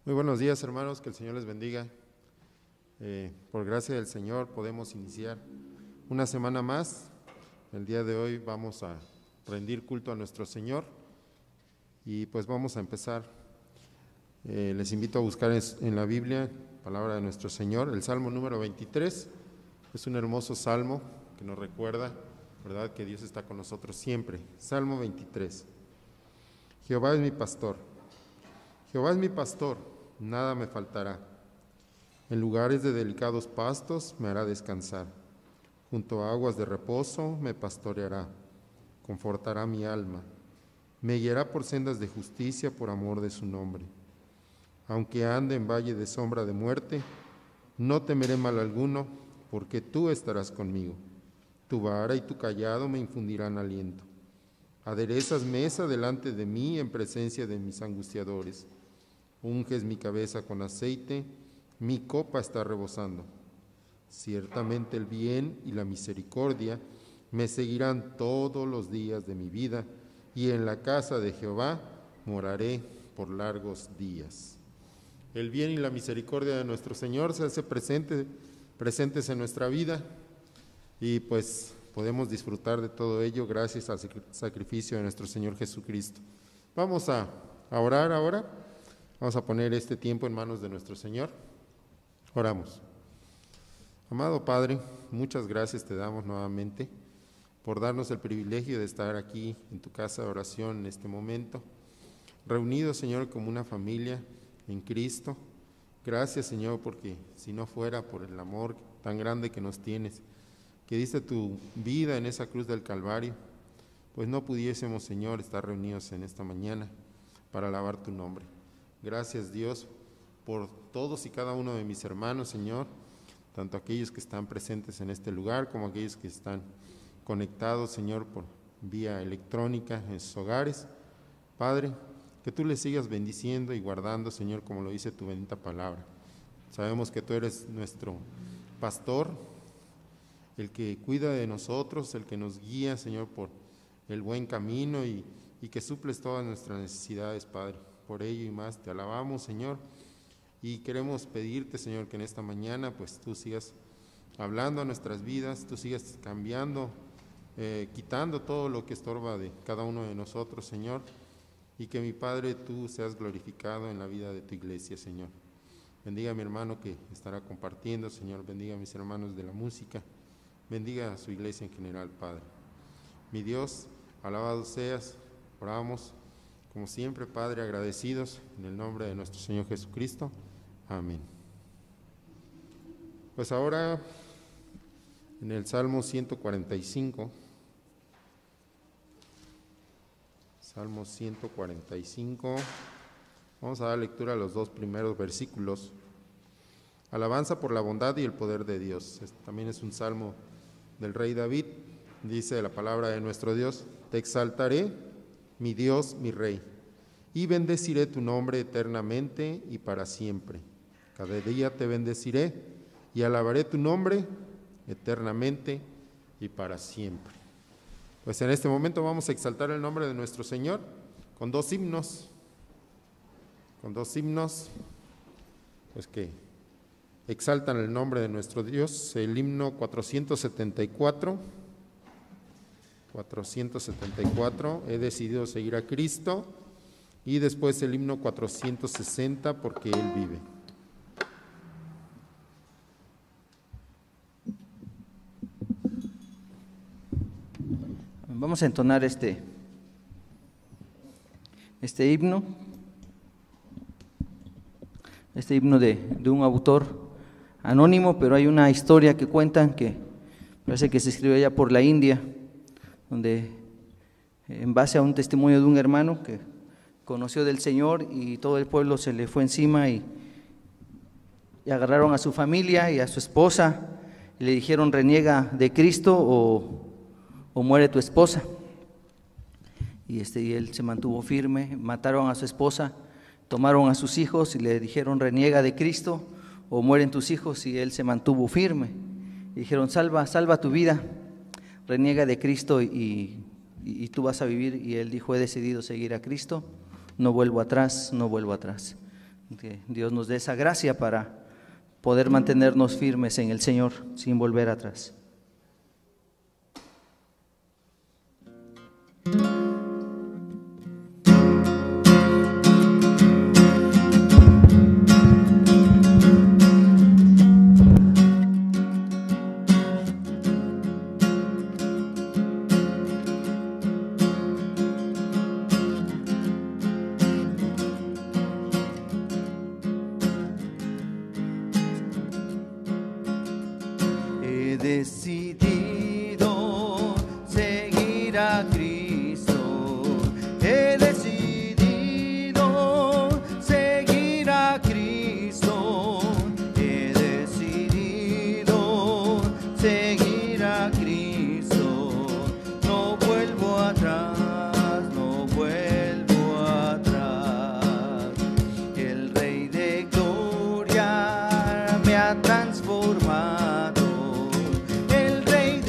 Muy buenos días, hermanos, que el Señor les bendiga. Por gracia del Señor podemos iniciar una semana más. El día de hoy vamos a rendir culto a nuestro Señor y pues vamos a empezar. Les invito a buscar en la Biblia, palabra de nuestro Señor, el Salmo número 23. Es un hermoso salmo que nos recuerda, ¿verdad?, que Dios está con nosotros siempre. Salmo 23. Jehová es mi pastor. Jehová es mi pastor, nada me faltará. En lugares de delicados pastos me hará descansar. Junto a aguas de reposo me pastoreará. Confortará mi alma. Me guiará por sendas de justicia por amor de su nombre. Aunque ande en valle de sombra de muerte, no temeré mal alguno, porque tú estarás conmigo. Tu vara y tu cayado me infundirán aliento. Aderezas mesa delante de mí en presencia de mis angustiadores. Unges mi cabeza con aceite, mi copa está rebosando. Ciertamente el bien y la misericordia me seguirán todos los días de mi vida, y en la casa de Jehová moraré por largos días. El bien y la misericordia de nuestro Señor se hace presentes en nuestra vida, y pues podemos disfrutar de todo ello gracias al sacrificio de nuestro Señor Jesucristo. Vamos a orar ahora. Vamos a poner este tiempo en manos de nuestro Señor. Oramos. Amado Padre, muchas gracias te damos nuevamente por darnos el privilegio de estar aquí en tu casa de oración en este momento, reunidos, Señor, como una familia en Cristo. Gracias, Señor, porque si no fuera por el amor tan grande que nos tienes, que diste tu vida en esa cruz del Calvario, pues no pudiésemos, Señor, estar reunidos en esta mañana para alabar tu nombre. Gracias, Dios, por todos y cada uno de mis hermanos, Señor, tanto aquellos que están presentes en este lugar como aquellos que están conectados, Señor, por vía electrónica en sus hogares. Padre, que tú les sigas bendiciendo y guardando, Señor, como lo dice tu bendita palabra. Sabemos que tú eres nuestro pastor, el que cuida de nosotros, el que nos guía, Señor, por el buen camino y que suples todas nuestras necesidades, Padre. Por ello y más te alabamos, Señor, y queremos pedirte, Señor, que en esta mañana pues tú sigas hablando a nuestras vidas, tú sigas cambiando, quitando todo lo que estorba de cada uno de nosotros, Señor, y que mi Padre tú seas glorificado en la vida de tu iglesia, Señor. Bendiga a mi hermano que estará compartiendo, Señor, bendiga a mis hermanos de la música, bendiga a su iglesia en general, Padre. Mi Dios, alabado seas, oramos. Como siempre, Padre, agradecidos en el nombre de nuestro Señor Jesucristo. Amén. Pues ahora, en el Salmo 145, Salmo 145, vamos a dar lectura a los dos primeros versículos. Alabanza por la bondad y el poder de Dios. Este también es un salmo del rey David. Dice la palabra de nuestro Dios: te exaltaré, mi Dios, mi Rey, y bendeciré tu nombre eternamente y para siempre. Cada día te bendeciré y alabaré tu nombre eternamente y para siempre. Pues en este momento vamos a exaltar el nombre de nuestro Señor con dos himnos, pues que exaltan el nombre de nuestro Dios. El himno 474, he decidido seguir a Cristo, y después el himno 460, porque Él vive. Vamos a entonar este himno de un autor anónimo, pero hay una historia que cuentan que parece que se escribió allá por la India, donde en base a un testimonio de un hermano que conoció del Señor y todo el pueblo se le fue encima y agarraron a su familia y a su esposa y le dijeron: reniega de Cristo o muere tu esposa. Y él se mantuvo firme. Mataron a su esposa, tomaron a sus hijos y le dijeron: reniega de Cristo o mueren tus hijos, y él se mantuvo firme. Y dijeron: salva tu vida, reniega de Cristo y tú vas a vivir. Y él dijo: he decidido seguir a Cristo, no vuelvo atrás. Que Dios nos dé esa gracia para poder mantenernos firmes en el Señor sin volver atrás. He decidido seguir a Cristo. He decidido seguir a Cristo. He decidido seguir a Cristo. No vuelvo atrás, no vuelvo atrás. El Rey de Gloria me ha transformado. El Rey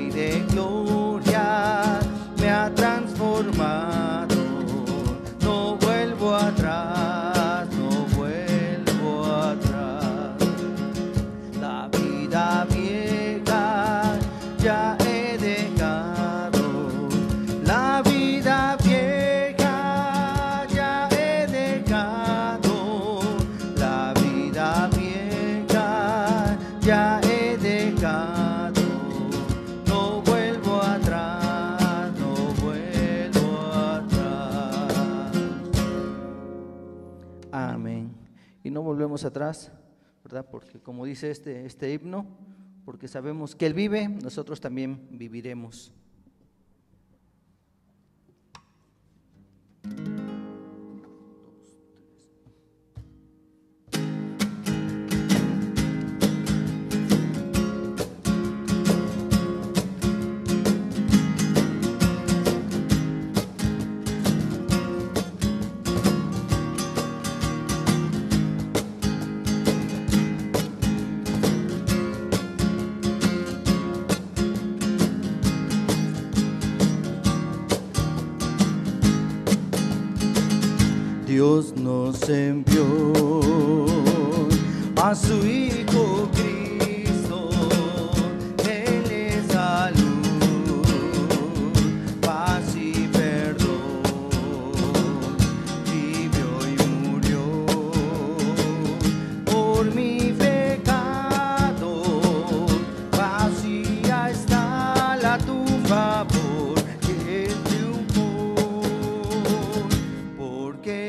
de Gloria me ha transformado. No vuelvo atrás, no vuelvo atrás. La vida vieja ya he dejado. La vida vieja ya he dejado. La vida vieja ya he dejado, no vuelvo atrás, no vuelvo atrás. Amén. Y no volvemos atrás, ¿verdad? Porque como dice este himno, porque sabemos que Él vive, nosotros también viviremos. Dios nos envió a su Hijo Cristo. Él es salud, paz y perdón. Vivió y murió por mi pecado. Vacía está la tumba porque Él triunfó. Porque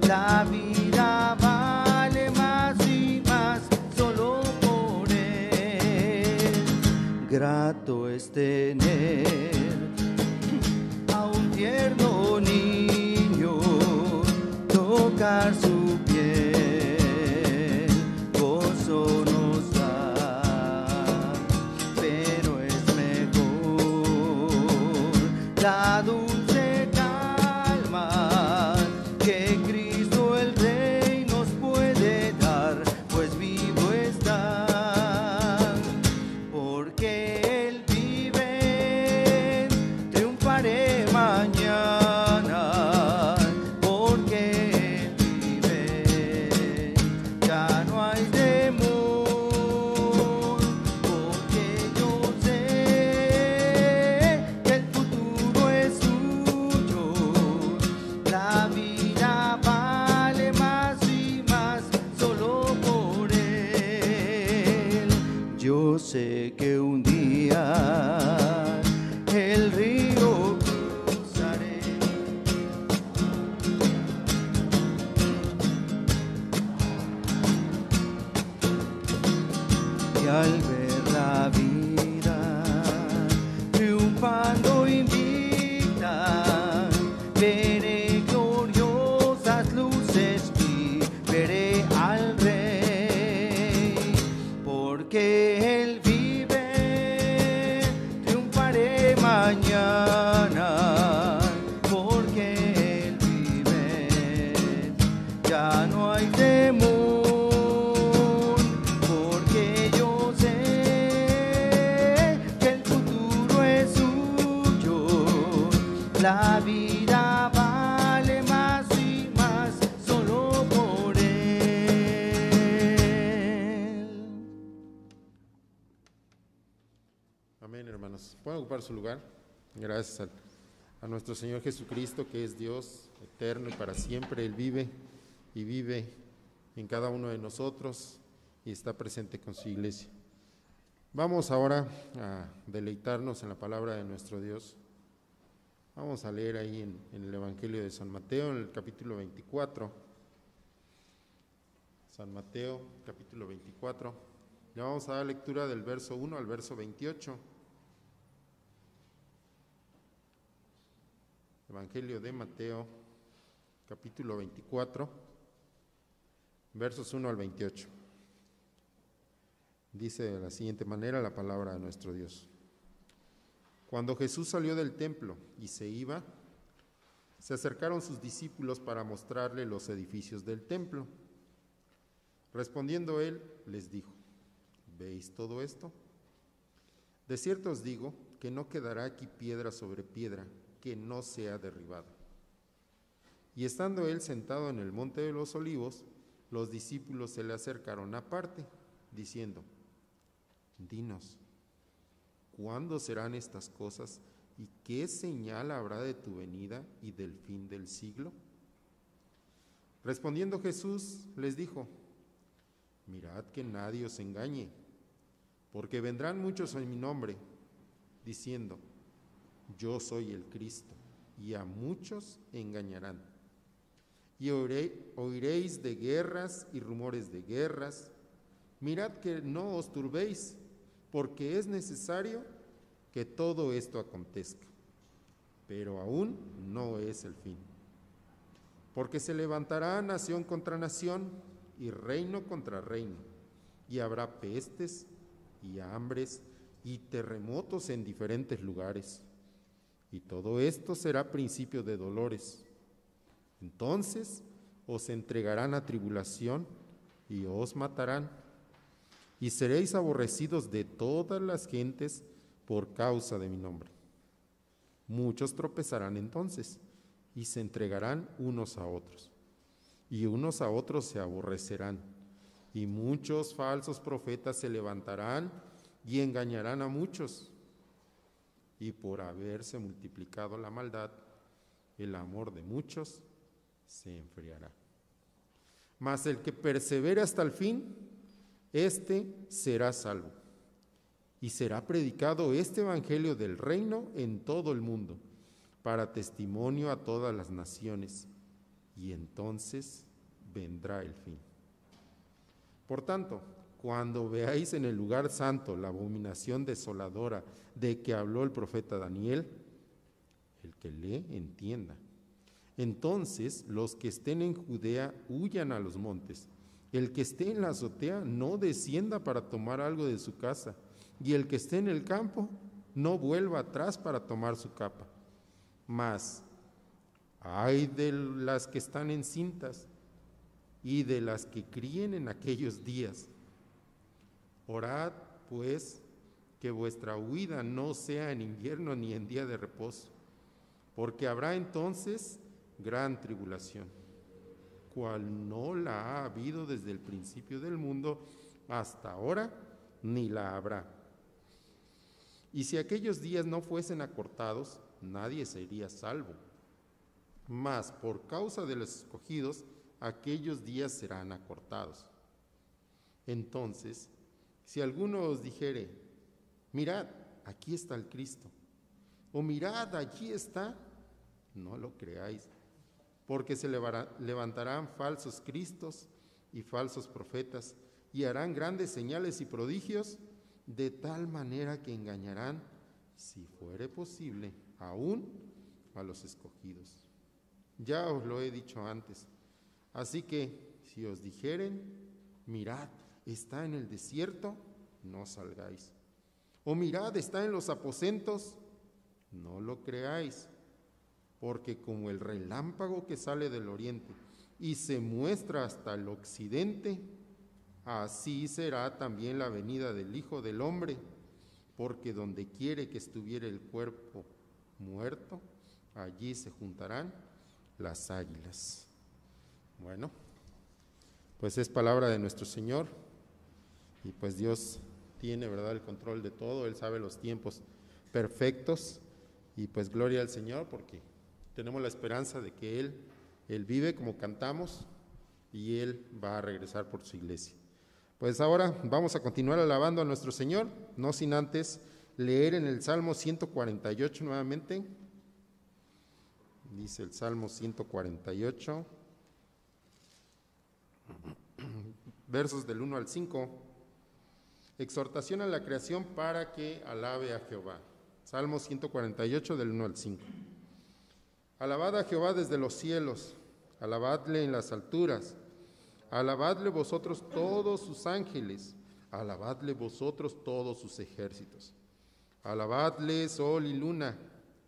la vida vale más y más solo por Él. Grato es tener a un tierno niño, tocar su piel, gozo nos da, pero es mejor la dulce calma que Cristo el Rey nos puede dar, pues vivo está, porque Él vive, triunfaré mañana, porque Él vive, ya no hay temor, porque yo sé que el futuro es suyo, la vida vale más y más solo por Él. Yo sé que un día el río cruzaré y al ver la vida triunfando invicta, veré gloriosas luces y veré al Rey, porque vida vale más y más solo por Él. Amén, hermanos. ¿Pueden ocupar su lugar? Gracias a nuestro Señor Jesucristo, que es Dios eterno y para siempre. Él vive y vive en cada uno de nosotros y está presente con su iglesia. Vamos ahora a deleitarnos en la palabra de nuestro Dios. Vamos a leer ahí en el Evangelio de San Mateo, en el capítulo 24. San Mateo, capítulo 24. Le vamos a dar lectura del verso 1 al verso 28. Evangelio de Mateo, capítulo 24, versos 1 al 28. Dice de la siguiente manera la palabra de nuestro Dios. Cuando Jesús salió del templo y se iba, se acercaron sus discípulos para mostrarle los edificios del templo. Respondiendo él, les dijo: ¿veis todo esto? De cierto os digo que no quedará aquí piedra sobre piedra que no sea derribada. Y estando él sentado en el monte de los olivos, los discípulos se le acercaron aparte, diciendo: dinos, ¿cuándo serán estas cosas y qué señal habrá de tu venida y del fin del siglo? Respondiendo Jesús les dijo: mirad que nadie os engañe, porque vendrán muchos en mi nombre, diciendo: yo soy el Cristo, y a muchos engañarán. Y oiréis de guerras y rumores de guerras. Mirad que no os turbéis, porque es necesario que todo esto acontezca, pero aún no es el fin. Porque se levantará nación contra nación y reino contra reino, y habrá pestes y hambres y terremotos en diferentes lugares. Y todo esto será principio de dolores. Entonces os entregarán a tribulación y os matarán, y seréis aborrecidos de todas las gentes por causa de mi nombre. Muchos tropezarán entonces y se entregarán unos a otros, y unos a otros se aborrecerán, y muchos falsos profetas se levantarán y engañarán a muchos. Y por haberse multiplicado la maldad, el amor de muchos se enfriará. Mas el que persevere hasta el fin, éste será salvo. Y será predicado este evangelio del reino en todo el mundo, para testimonio a todas las naciones, y entonces vendrá el fin. Por tanto, cuando veáis en el lugar santo la abominación desoladora de que habló el profeta Daniel, el que lee entienda. Entonces los que estén en Judea huyan a los montes. El que esté en la azotea no descienda para tomar algo de su casa, y el que esté en el campo no vuelva atrás para tomar su capa. Mas ay de las que están encintas y de las que críen en aquellos días. Orad, pues, que vuestra huida no sea en invierno ni en día de reposo, porque habrá entonces gran tribulación, cual no la ha habido desde el principio del mundo hasta ahora, ni la habrá. Y si aquellos días no fuesen acortados, nadie sería salvo. Mas por causa de los escogidos, aquellos días serán acortados. Entonces, si alguno os dijere: mirad, aquí está el Cristo, o mirad, allí está, no lo creáis, porque se levantarán falsos cristos y falsos profetas, y harán grandes señales y prodigios, de tal manera que engañarán, si fuere posible, aún a los escogidos. Ya os lo he dicho antes. Así que, si os dijeren: mirad, está en el desierto, no salgáis. O mirad, está en los aposentos, no lo creáis. Porque como el relámpago que sale del oriente y se muestra hasta el occidente, así será también la venida del Hijo del Hombre. Porque donde quiere que estuviera el cuerpo muerto, allí se juntarán las águilas. Bueno, pues es palabra de nuestro Señor, y pues Dios tiene, ¿verdad?, el control de todo. Él sabe los tiempos perfectos, y pues gloria al Señor, porque tenemos la esperanza de que Él vive, como cantamos, y Él va a regresar por su iglesia. Pues ahora vamos a continuar alabando a nuestro Señor, no sin antes leer en el Salmo 148 nuevamente. Dice el Salmo 148, versos del 1 al 5, exhortación a la creación para que alabe a Jehová. Salmo 148 del 1 al 5. Alabad a Jehová desde los cielos, alabadle en las alturas, alabadle vosotros todos sus ángeles, alabadle vosotros todos sus ejércitos. Alabadle sol y luna,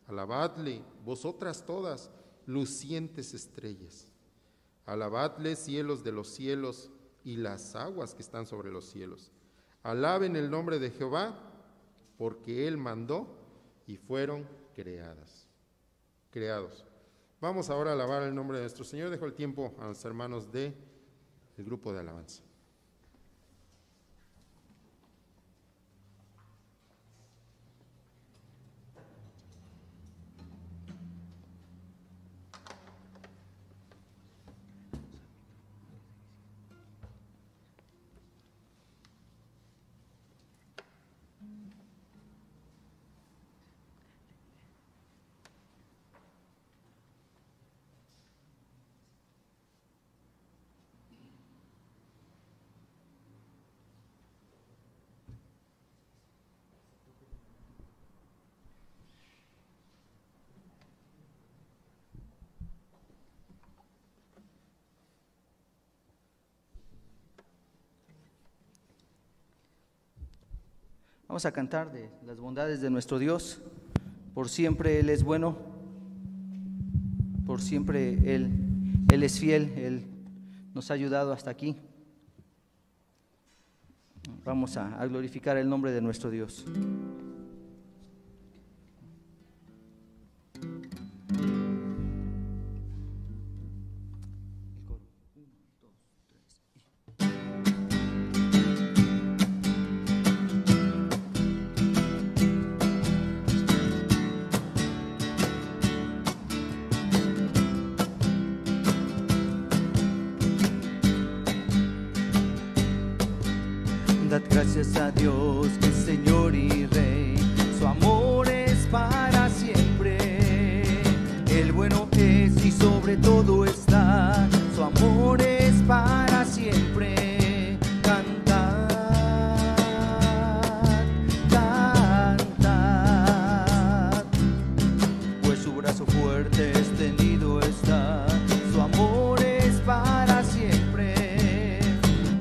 alabadle vosotras todas lucientes estrellas. Alabadle cielos de los cielos y las aguas que están sobre los cielos. Alaben el nombre de Jehová, porque Él mandó y fueron creados. Vamos ahora a alabar el nombre de nuestro Señor. Dejo el tiempo a los hermanos del grupo de alabanza. Vamos a cantar de las bondades de nuestro Dios. Por siempre Él es bueno, por siempre Él es fiel, Él nos ha ayudado hasta aquí. Vamos a glorificar el nombre de nuestro Dios. Dad gracias a Dios que es Señor y Rey, su amor es para siempre. El bueno es y sobre todo está, su amor es para siempre. Cantad, cantad, pues su brazo fuerte extendido está, su amor es para siempre.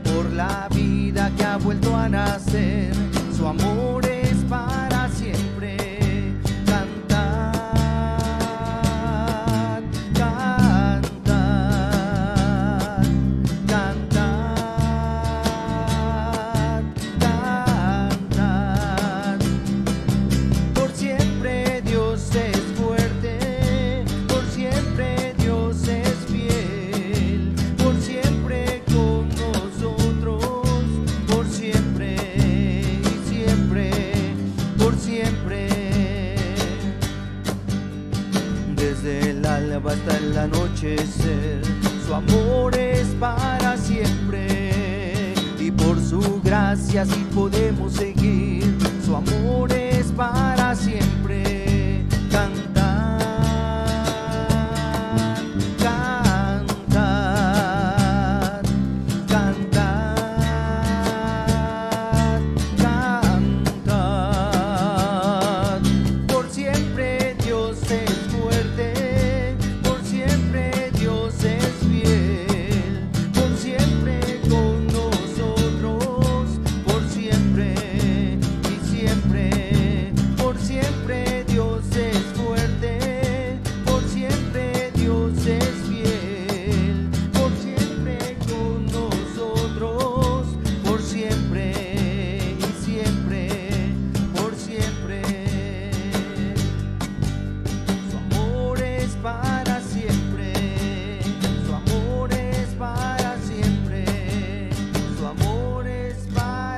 Por la vida que ha vuelto a nacer, su amor es para siempre. Cantad, cantad, cantad, cantad. Por siempre Dios es fuerte, por siempre Dios es fiel, por siempre con nosotros, por siempre y siempre, por siempre. Desde el alba hasta el anochecer, su amor es para siempre. Y por su gracia sí podemos seguir, su amor es para siempre. Cantad, cantad, cantad, cantad. Por siempre Dios es fuerte, por siempre Dios es fiel, por siempre con nosotros, por siempre y siempre, por siempre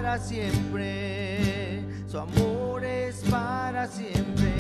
para siempre, su amor es para siempre.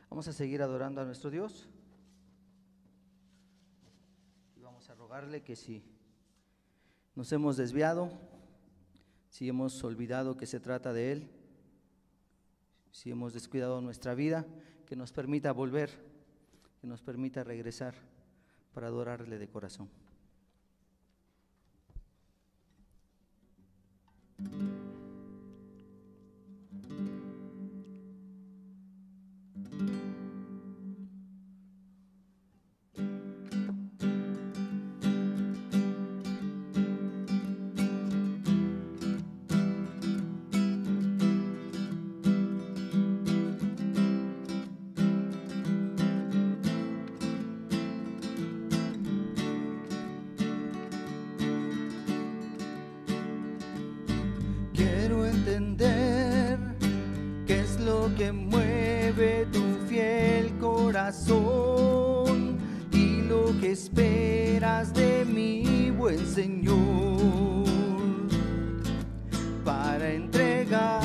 Vamos a seguir adorando a nuestro Dios y vamos a rogarle que si nos hemos desviado, si hemos olvidado que se trata de Él, si hemos descuidado nuestra vida, que nos permita volver, que nos permita regresar para adorarle de corazón. Quiero entender qué es lo que mueve tu fiel corazón y lo que esperas de mi buen Señor para entregarlo.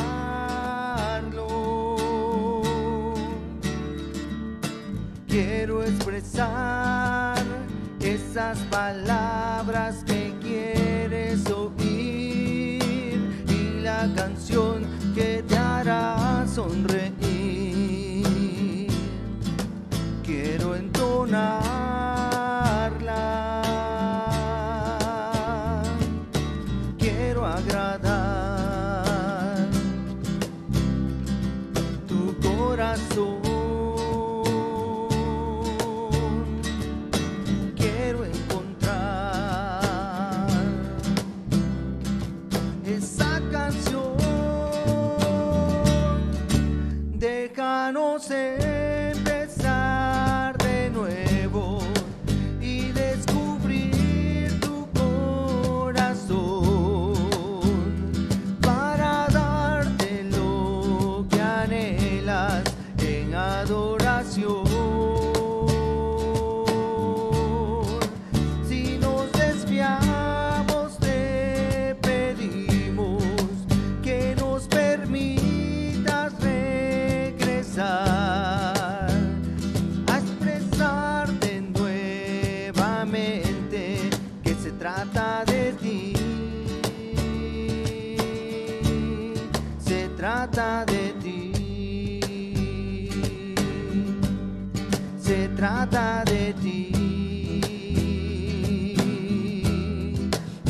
Quiero expresar esas palabras que quieres oír, la canción que te hará sonreír. Quiero entonarla, quiero agradar tu corazón. Quiero encontrar esa canción. Déjanos empezar de nuevo y descubrir tu corazón para darte lo que anhelas en adoración. Si nos desviamos, te pedimos que nos permitas regresar a expresarte nuevamente que se trata de ti, se trata de ti, se trata de ti,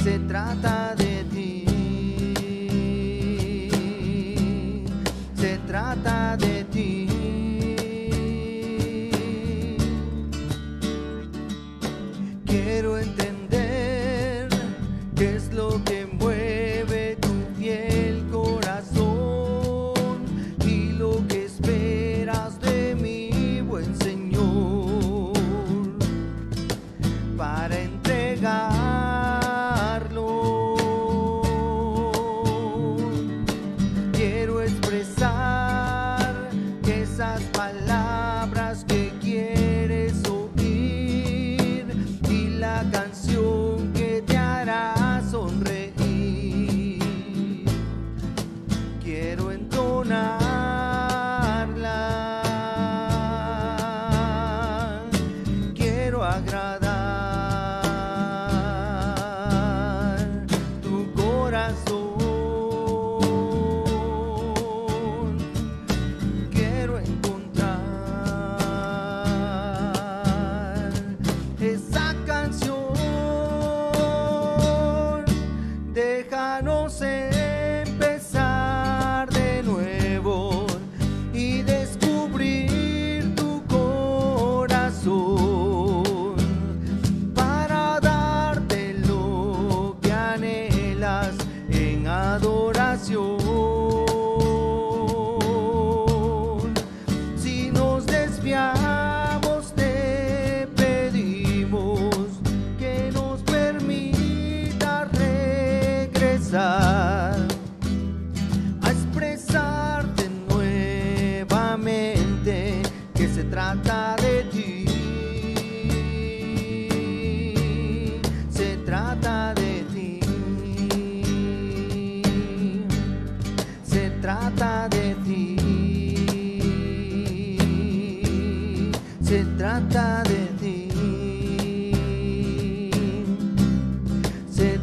se trata de ti, se trata de ti. Quiero entender qué es lo que mueve tu fiel corazón y lo que esperas de mi buen Señor para entregarlo. Quiero expresar esas palabras que quieres oír y la canción que te hará sonreír.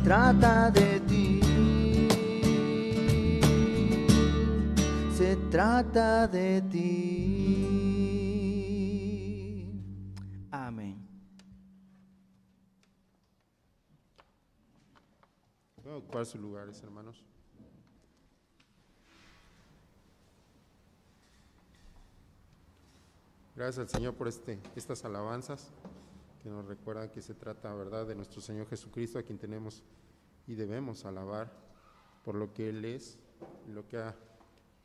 trata de ti, se trata de ti. Amén. Pueden ocupar sus lugares, hermanos. Gracias al Señor por estas alabanzas que nos recuerdan que se trata, ¿verdad?, de nuestro Señor Jesucristo, a quien tenemos y debemos alabar por lo que Él es y lo que ha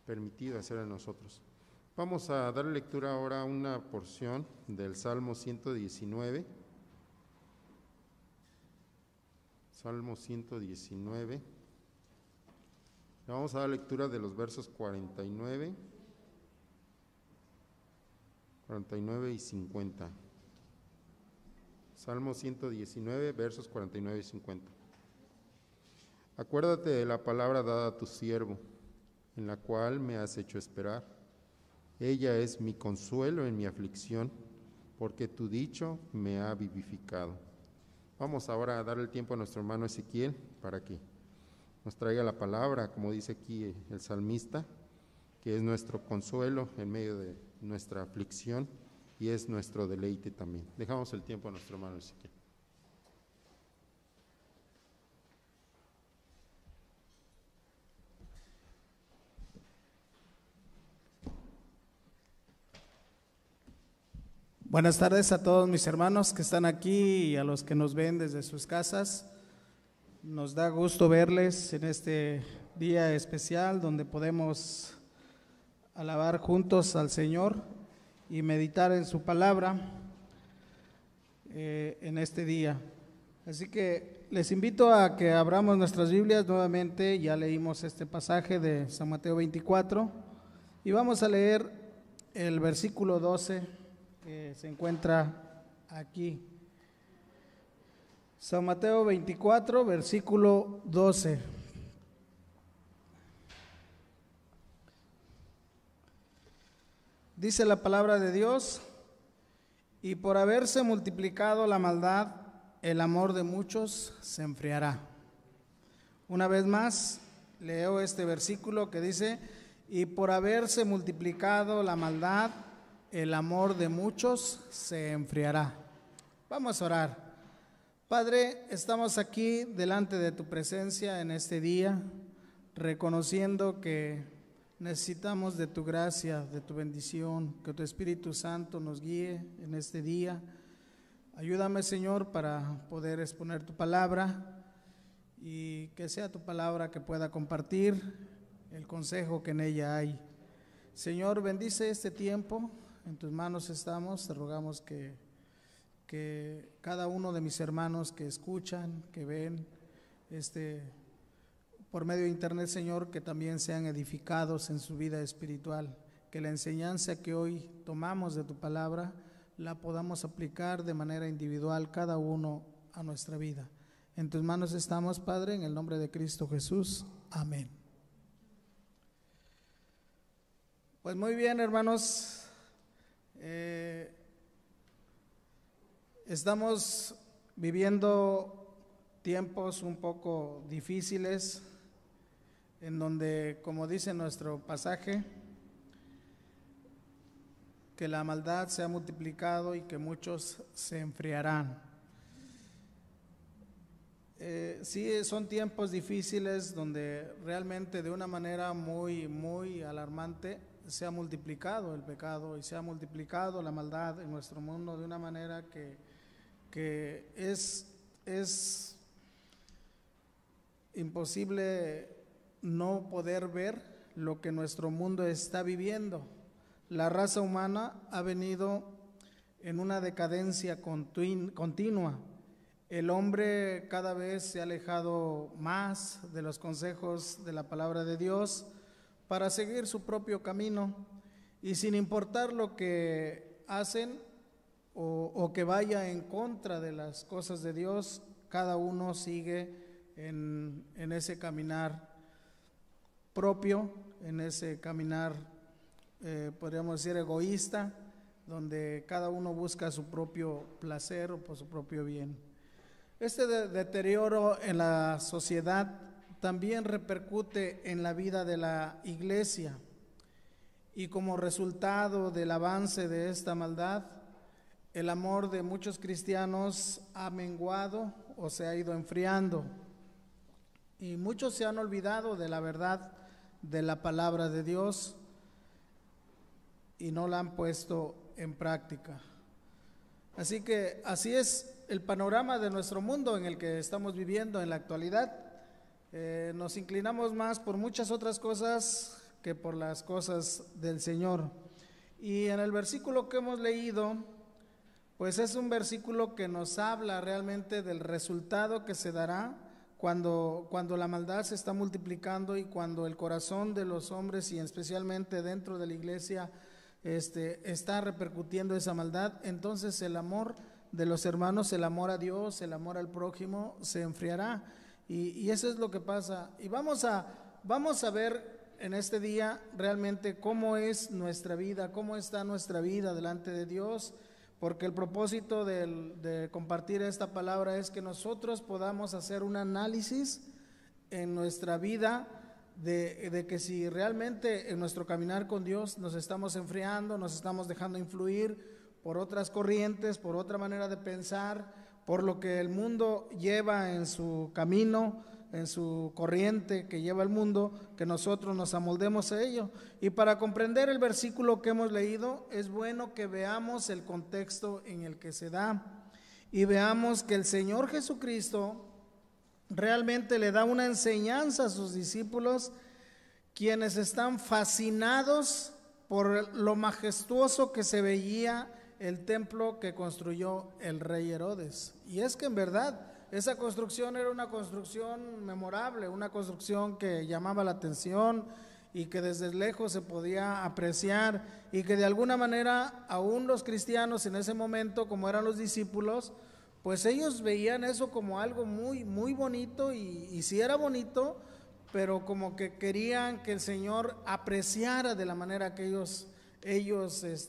permitido hacer a nosotros. Vamos a dar lectura ahora a una porción del Salmo 119. Salmo 119. Vamos a dar lectura de los versos 49 y 50. Salmo 119, versos 49 y 50. Acuérdate de la palabra dada a tu siervo, en la cual me has hecho esperar. Ella es mi consuelo en mi aflicción, porque tu dicho me ha vivificado. Vamos ahora a dar el tiempo a nuestro hermano Ezequiel para que nos traiga la palabra, como dice aquí el salmista, que es nuestro consuelo en medio de nuestra aflicción y es nuestro deleite también. Dejamos el tiempo a nuestro hermano Ezequiel. Buenas tardes a todos mis hermanos que están aquí y a los que nos ven desde sus casas. Nos da gusto verles en este día especial donde podemos alabar juntos al Señor y meditar en su palabra en este día. Así que les invito a que abramos nuestras Biblias nuevamente. Ya leímos este pasaje de San Mateo 24 y vamos a leer el versículo 12 que se encuentra aquí. San Mateo 24, versículo 12. Dice la palabra de Dios: y por haberse multiplicado la maldad, el amor de muchos se enfriará. Una vez más, leo este versículo que dice: y por haberse multiplicado la maldad, el amor de muchos se enfriará. Vamos a orar. Padre, estamos aquí delante de tu presencia en este día, reconociendo que necesitamos de tu gracia, de tu bendición, que tu Espíritu Santo nos guíe en este día. Ayúdame, Señor, para poder exponer tu palabra y que sea tu palabra que pueda compartir el consejo que en ella hay. Señor, bendice este tiempo. En tus manos estamos, te rogamos que cada uno de mis hermanos que escuchan, que ven por medio de internet, Señor, que también sean edificados en su vida espiritual, que la enseñanza que hoy tomamos de tu palabra la podamos aplicar de manera individual cada uno a nuestra vida. En tus manos estamos, Padre, en el nombre de Cristo Jesús. Amén. Pues muy bien, hermanos. Estamos viviendo tiempos un poco difíciles en donde, como dice nuestro pasaje, que la maldad se ha multiplicado y que muchos se enfriarán. Sí, son tiempos difíciles donde realmente de una manera muy alarmante se ha multiplicado el pecado y se ha multiplicado la maldad en nuestro mundo de una manera que es imposible no poder ver lo que nuestro mundo está viviendo. La raza humana ha venido en una decadencia continua. El hombre cada vez se ha alejado más de los consejos de la palabra de Dios para seguir su propio camino, y sin importar lo que hacen o que vaya en contra de las cosas de Dios, cada uno sigue en ese caminar propio, en ese caminar, podríamos decir, egoísta, donde cada uno busca su propio placer o por su propio bien. Este deterioro en la sociedad también repercute en la vida de la iglesia, y como resultado del avance de esta maldad, el amor de muchos cristianos ha menguado o se ha ido enfriando, y muchos se han olvidado de la verdad de la palabra de Dios y no la han puesto en práctica. Así que así es el panorama de nuestro mundo en el que estamos viviendo en la actualidad. Nos inclinamos más por muchas otras cosas que por las cosas del Señor. Y en el versículo que hemos leído, pues es un versículo que nos habla realmente del resultado que se dará cuando la maldad se está multiplicando y cuando el corazón de los hombres, y especialmente dentro de la iglesia, está repercutiendo esa maldad. Entonces el amor de los hermanos, el amor a Dios, el amor al prójimo se enfriará, y eso es lo que pasa. Y vamos a ver en este día realmente cómo es nuestra vida, cómo está nuestra vida delante de Dios, porque el propósito de compartir esta palabra es que nosotros podamos hacer un análisis en nuestra vida de que si realmente en nuestro caminar con Dios nos estamos enfriando, nos estamos dejando influir por otras corrientes, por otra manera de pensar, por lo que el mundo lleva en su camino, en su corriente que lleva el mundo, que nosotros nos amoldemos a ello. Y para comprender el versículo que hemos leído, es bueno que veamos el contexto en el que se da y veamos que el Señor Jesucristo realmente le da una enseñanza a sus discípulos, quienes están fascinados por lo majestuoso que se veía el templo que construyó el rey Herodes. Y es que en verdad esa construcción era una construcción memorable, una construcción que llamaba la atención y que desde lejos se podía apreciar, y que de alguna manera aún los cristianos en ese momento, como eran los discípulos, pues ellos veían eso como algo muy, muy bonito, y sí era bonito, pero como que querían que el Señor apreciara de la manera que ellos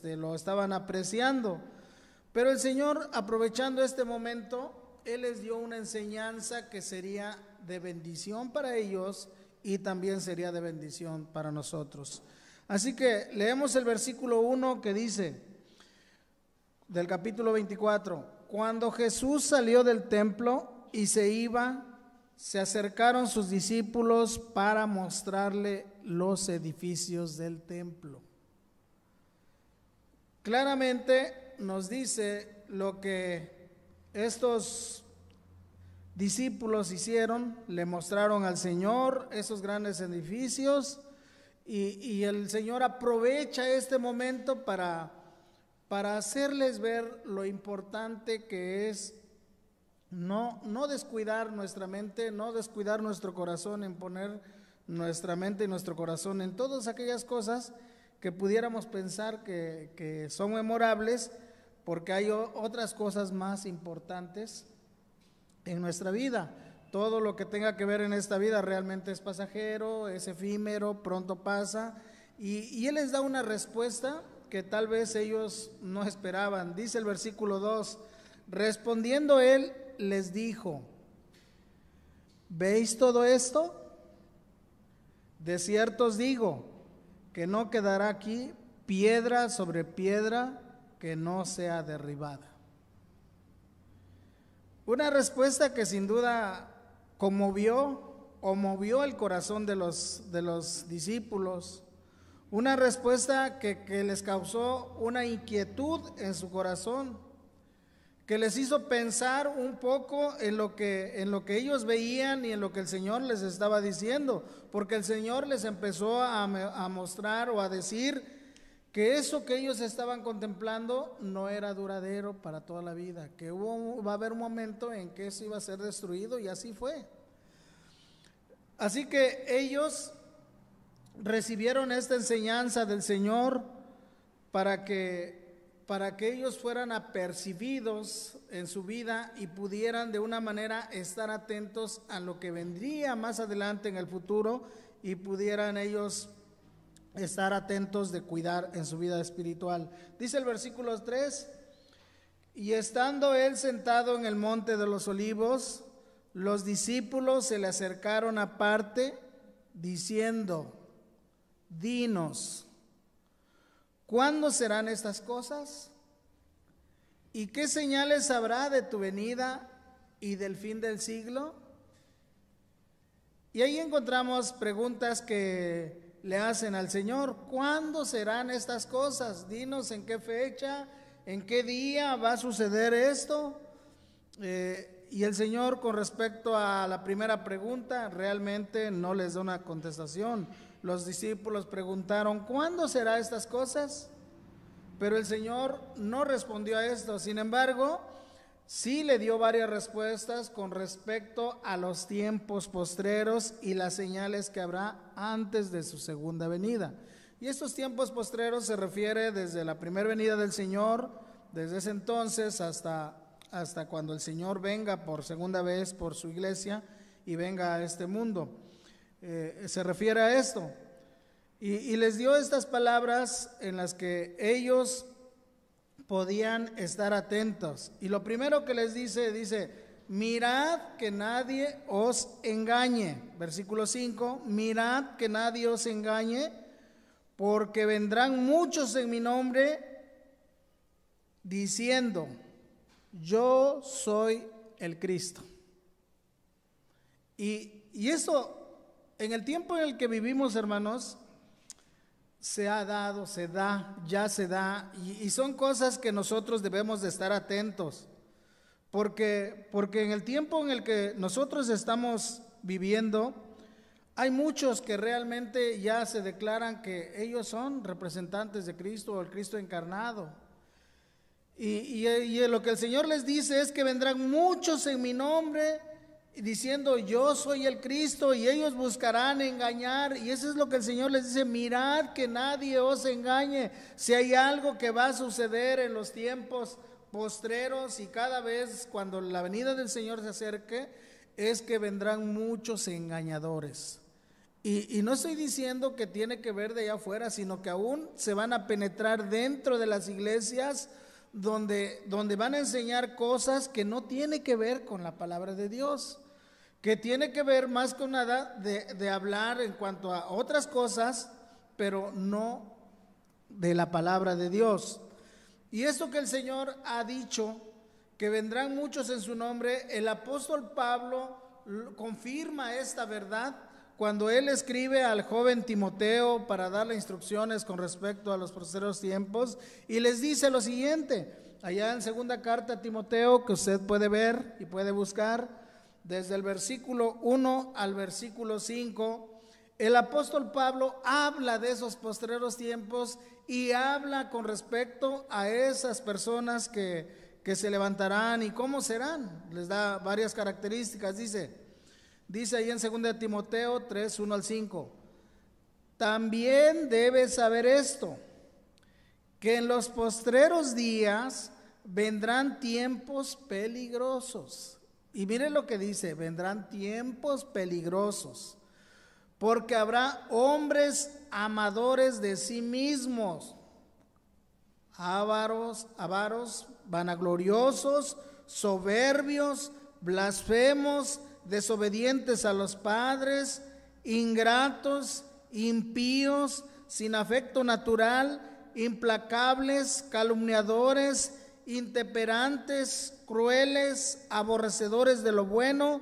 lo estaban apreciando. Pero el Señor, aprovechando este momento, Él les dio una enseñanza que sería de bendición para ellos y también sería de bendición para nosotros. Así que leemos el versículo 1 que dice, del capítulo 24: Cuando Jesús salió del templo y se iba, se acercaron sus discípulos para mostrarle los edificios del templo. Claramente nos dice lo que estos discípulos hicieron, le mostraron al Señor esos grandes edificios, y el Señor aprovecha este momento para hacerles ver lo importante que es no descuidar nuestra mente, no descuidar nuestro corazón, en poner nuestra mente y nuestro corazón en todas aquellas cosas que pudiéramos pensar que son memorables, porque hay otras cosas más importantes en nuestra vida. Todo lo que tenga que ver en esta vida realmente es pasajero, es efímero, pronto pasa, y Él les da una respuesta que tal vez ellos no esperaban. Dice el versículo 2, respondiendo Él les dijo: ¿veis todo esto? De cierto os digo que no quedará aquí piedra sobre piedra que no sea derribada. Una respuesta que sin duda conmovió o movió el corazón de los discípulos, una respuesta que les causó una inquietud en su corazón, que les hizo pensar un poco en lo que ellos veían y en lo que el Señor les estaba diciendo, porque el Señor les empezó a mostrar o a decir que eso que ellos estaban contemplando no era duradero para toda la vida, que va a haber un momento en que eso iba a ser destruido, y así fue. Así que ellos recibieron esta enseñanza del Señor para que ellos fueran apercibidos en su vida y pudieran de una manera estar atentos a lo que vendría más adelante en el futuro, y pudieran ellos estar atentos de cuidar en su vida espiritual. Dice el versículo 3 Y estando él sentado en el monte de los olivos, los discípulos se le acercaron aparte, diciendo: dinos, ¿cuándo serán estas cosas? ¿Y qué señales habrá de tu venida y del fin del siglo? Y ahí encontramos preguntas que le hacen al Señor: ¿cuándo serán estas cosas? Dinos en qué fecha, en qué día va a suceder esto. Y el Señor, con respecto a la primera pregunta, realmente no les da una contestación. Los discípulos preguntaron: ¿cuándo serán estas cosas? Pero el Señor no respondió a esto. Sin embargo, sí le dio varias respuestas con respecto a los tiempos postreros y las señales que habrá antes de su segunda venida. Y estos tiempos postreros se refiere desde la primera venida del Señor, desde ese entonces hasta cuando el Señor venga por segunda vez por su iglesia y venga a este mundo. Se refiere a esto. Y les dio estas palabras en las que ellos podían estar atentos. Y lo primero que les dice: mirad que nadie os engañe. Versículo 5: mirad que nadie os engañe, porque vendrán muchos en mi nombre diciendo: yo soy el Cristo. Y esto, en el tiempo en el que vivimos, hermanos, se ha dado, se da, ya se da, y son cosas que nosotros debemos de estar atentos, porque en el tiempo en el que nosotros estamos viviendo, hay muchos que realmente ya se declaran que ellos son representantes de Cristo o el Cristo encarnado. Y lo que el Señor les dice es que vendrán muchos en mi nombre diciendo: yo soy el Cristo, y ellos buscarán engañar. Y eso es lo que el Señor les dice: mirad que nadie os engañe. Si hay algo que va a suceder en los tiempos postreros y cada vez cuando la venida del Señor se acerque, es que vendrán muchos engañadores. Y no estoy diciendo que tiene que ver de allá afuera, sino que aún se van a penetrar dentro de las iglesias, donde van a enseñar cosas que no tiene que ver con la palabra de Dios, que tiene que ver más con nada de hablar en cuanto a otras cosas, pero no de la palabra de Dios. Y esto que el Señor ha dicho, que vendrán muchos en su nombre, el apóstol Pablo confirma esta verdad cuando él escribe al joven Timoteo para darle instrucciones con respecto a los postreros tiempos, y les dice lo siguiente, allá en segunda carta a Timoteo, que usted puede ver y puede buscar, desde el versículo 1 al versículo 5, el apóstol Pablo habla de esos postreros tiempos y habla con respecto a esas personas que se levantarán y cómo serán. Les da varias características, Dice ahí en 2 Timoteo 3, 1 al 5, también debes saber esto, que en los postreros días vendrán tiempos peligrosos. Y miren lo que dice: vendrán tiempos peligrosos, porque habrá hombres amadores de sí mismos, avaros, vanagloriosos, soberbios, blasfemos, desobedientes a los padres, ingratos, impíos, sin afecto natural, implacables, calumniadores, intemperantes, crueles, aborrecedores de lo bueno,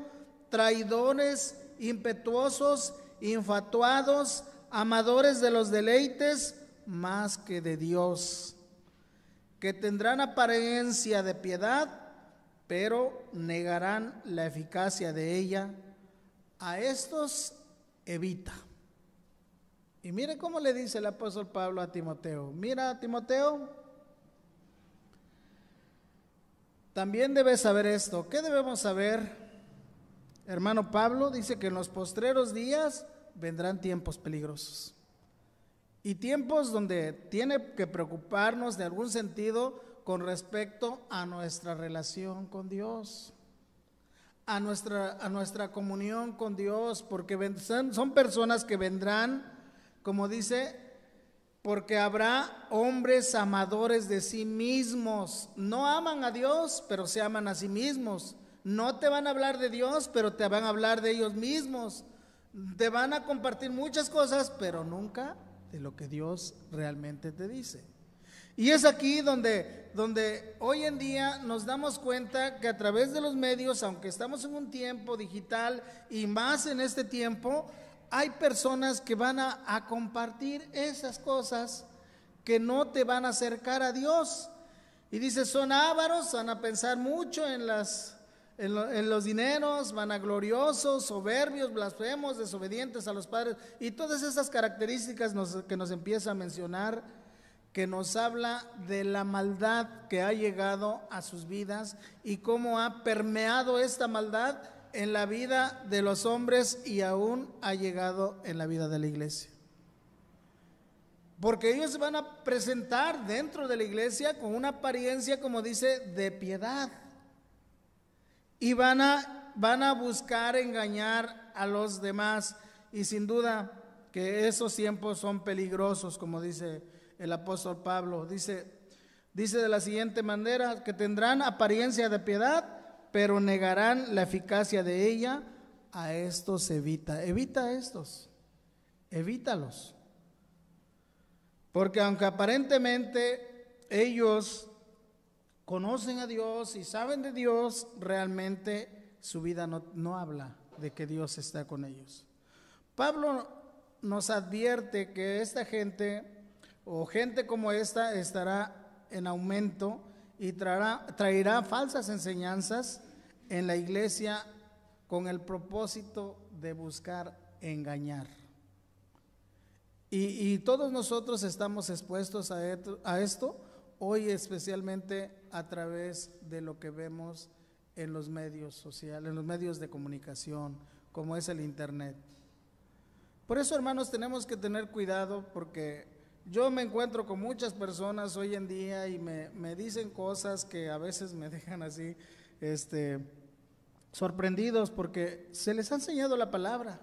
traidores, impetuosos, infatuados, amadores de los deleites más que de Dios, que tendrán apariencia de piedad, pero negarán la eficacia de ella. A estos evita. Y mire cómo le dice el apóstol Pablo a Timoteo: mira, Timoteo, también debes saber esto. ¿Qué debemos saber, hermano Pablo? Dice que en los postreros días vendrán tiempos peligrosos, y tiempos donde tiene que preocuparnos de algún sentido con respecto a nuestra relación con Dios, a nuestra comunión con Dios, porque son personas que vendrán, como dice, porque habrá hombres amadores de sí mismos. No aman a Dios, pero se aman a sí mismos. No te van a hablar de Dios, pero te van a hablar de ellos mismos. Te van a compartir muchas cosas, pero nunca de lo que Dios realmente te dice. Y es aquí donde hoy en día nos damos cuenta que a través de los medios, aunque estamos en un tiempo digital y más en este tiempo, hay personas que van a compartir esas cosas que no te van a acercar a Dios. Y dice, son ávaros, van a pensar mucho en los dineros, vanagloriosos, soberbios, blasfemos, desobedientes a los padres, y todas esas características que nos empieza a mencionar, que nos habla de la maldad que ha llegado a sus vidas y cómo ha permeado esta maldad en la vida de los hombres y aún ha llegado en la vida de la iglesia. Porque ellos se van a presentar dentro de la iglesia con una apariencia, como dice, de piedad. Y van a buscar engañar a los demás. Y sin duda que esos tiempos son peligrosos, como dice el apóstol Pablo. Dice de la siguiente manera, que tendrán apariencia de piedad, pero negarán la eficacia de ella. A estos evita a estos, evítalos. Porque aunque aparentemente ellos conocen a Dios y saben de Dios, realmente su vida no habla de que Dios está con ellos. Pablo nos advierte que esta gente o gente como esta estará en aumento y traerá falsas enseñanzas en la iglesia con el propósito de buscar engañar. Y todos nosotros estamos expuestos a esto hoy, especialmente a través de lo que vemos en los medios sociales, en los medios de comunicación, como es el internet. Por eso, hermanos, tenemos que tener cuidado, porque yo me encuentro con muchas personas hoy en día y me dicen cosas que a veces me dejan así sorprendidos, porque se les ha enseñado la palabra.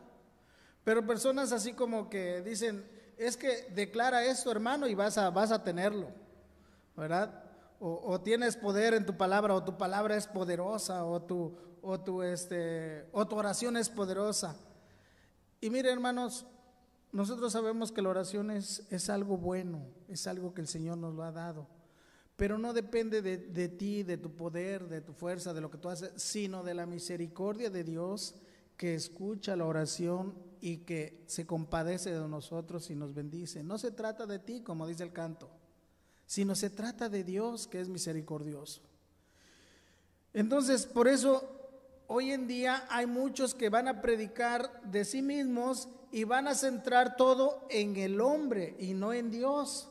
Pero personas así como que dicen, es que declara esto, hermano, y vas a tenerlo, ¿verdad? O tienes poder en tu palabra, o tu palabra es poderosa, o tu oración es poderosa. Y miren, hermanos, nosotros sabemos que la oración es algo bueno, es algo que el Señor nos lo ha dado, pero no depende de ti, de tu poder, de tu fuerza, de lo que tú haces, sino de la misericordia de Dios, que escucha la oración y que se compadece de nosotros y nos bendice. No se trata de ti, como dice el canto, sino se trata de Dios, que es misericordioso. Entonces, por eso hoy en día hay muchos que van a predicar de sí mismos y van a centrar todo en el hombre y no en Dios,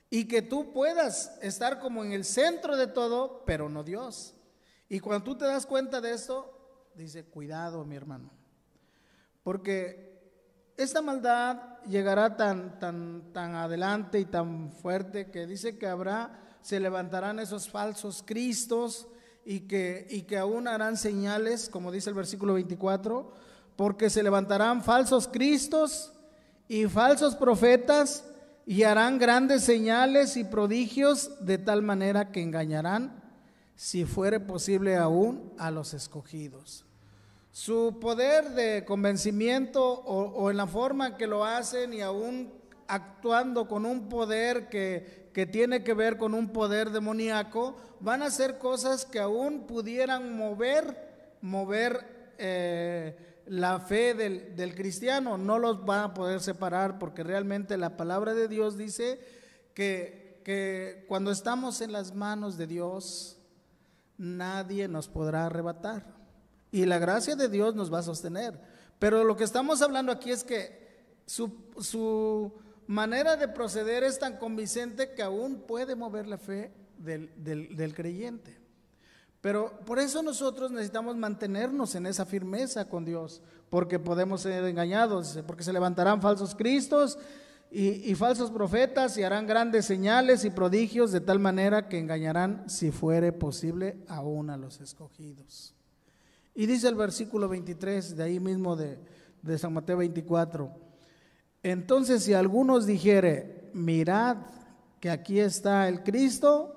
y que tú puedas estar como en el centro de todo, pero no Dios. Y cuando tú te das cuenta de esto, dice, cuidado, mi hermano, porque esta maldad llegará tan adelante y tan fuerte, que dice que se levantarán esos falsos cristos y que aún harán señales, como dice el versículo 24, porque se levantarán falsos cristos y falsos profetas y harán grandes señales y prodigios, de tal manera que engañarán, si fuere posible, aún a los escogidos. Su poder de convencimiento o en la forma que lo hacen, y aún actuando con un poder que tiene que ver con un poder demoníaco, van a hacer cosas que aún pudieran mover la fe del cristiano. No los van a poder separar, porque realmente la palabra de Dios dice que cuando estamos en las manos de Dios, nadie nos podrá arrebatar, y la gracia de Dios nos va a sostener. Pero lo que estamos hablando aquí es que su manera de proceder es tan convincente que aún puede mover la fe del creyente. Pero por eso nosotros necesitamos mantenernos en esa firmeza con Dios, porque podemos ser engañados, porque se levantarán falsos cristos y falsos profetas, y harán grandes señales y prodigios, de tal manera que engañarán, si fuere posible, aún a los escogidos. Y dice el versículo 23 de ahí mismo de San Mateo 24: entonces, si algunos dijere, mirad que aquí está el Cristo,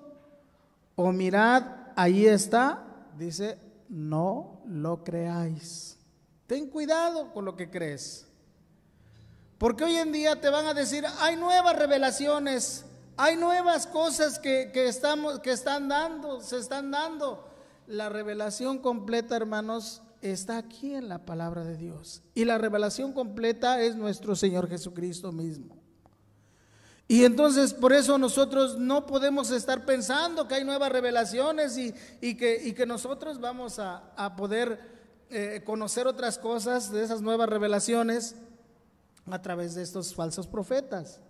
o mirad, ahí está, dice, no lo creáis. Ten cuidado con lo que crees. Porque hoy en día te van a decir, hay nuevas revelaciones, hay nuevas cosas que se están dando. La revelación completa, hermanos, está aquí en la palabra de Dios. Y la revelación completa es nuestro Señor Jesucristo mismo. Y entonces por eso nosotros no podemos estar pensando que hay nuevas revelaciones y que nosotros vamos a poder conocer otras cosas de esas nuevas revelaciones a través de estos falsos profetas.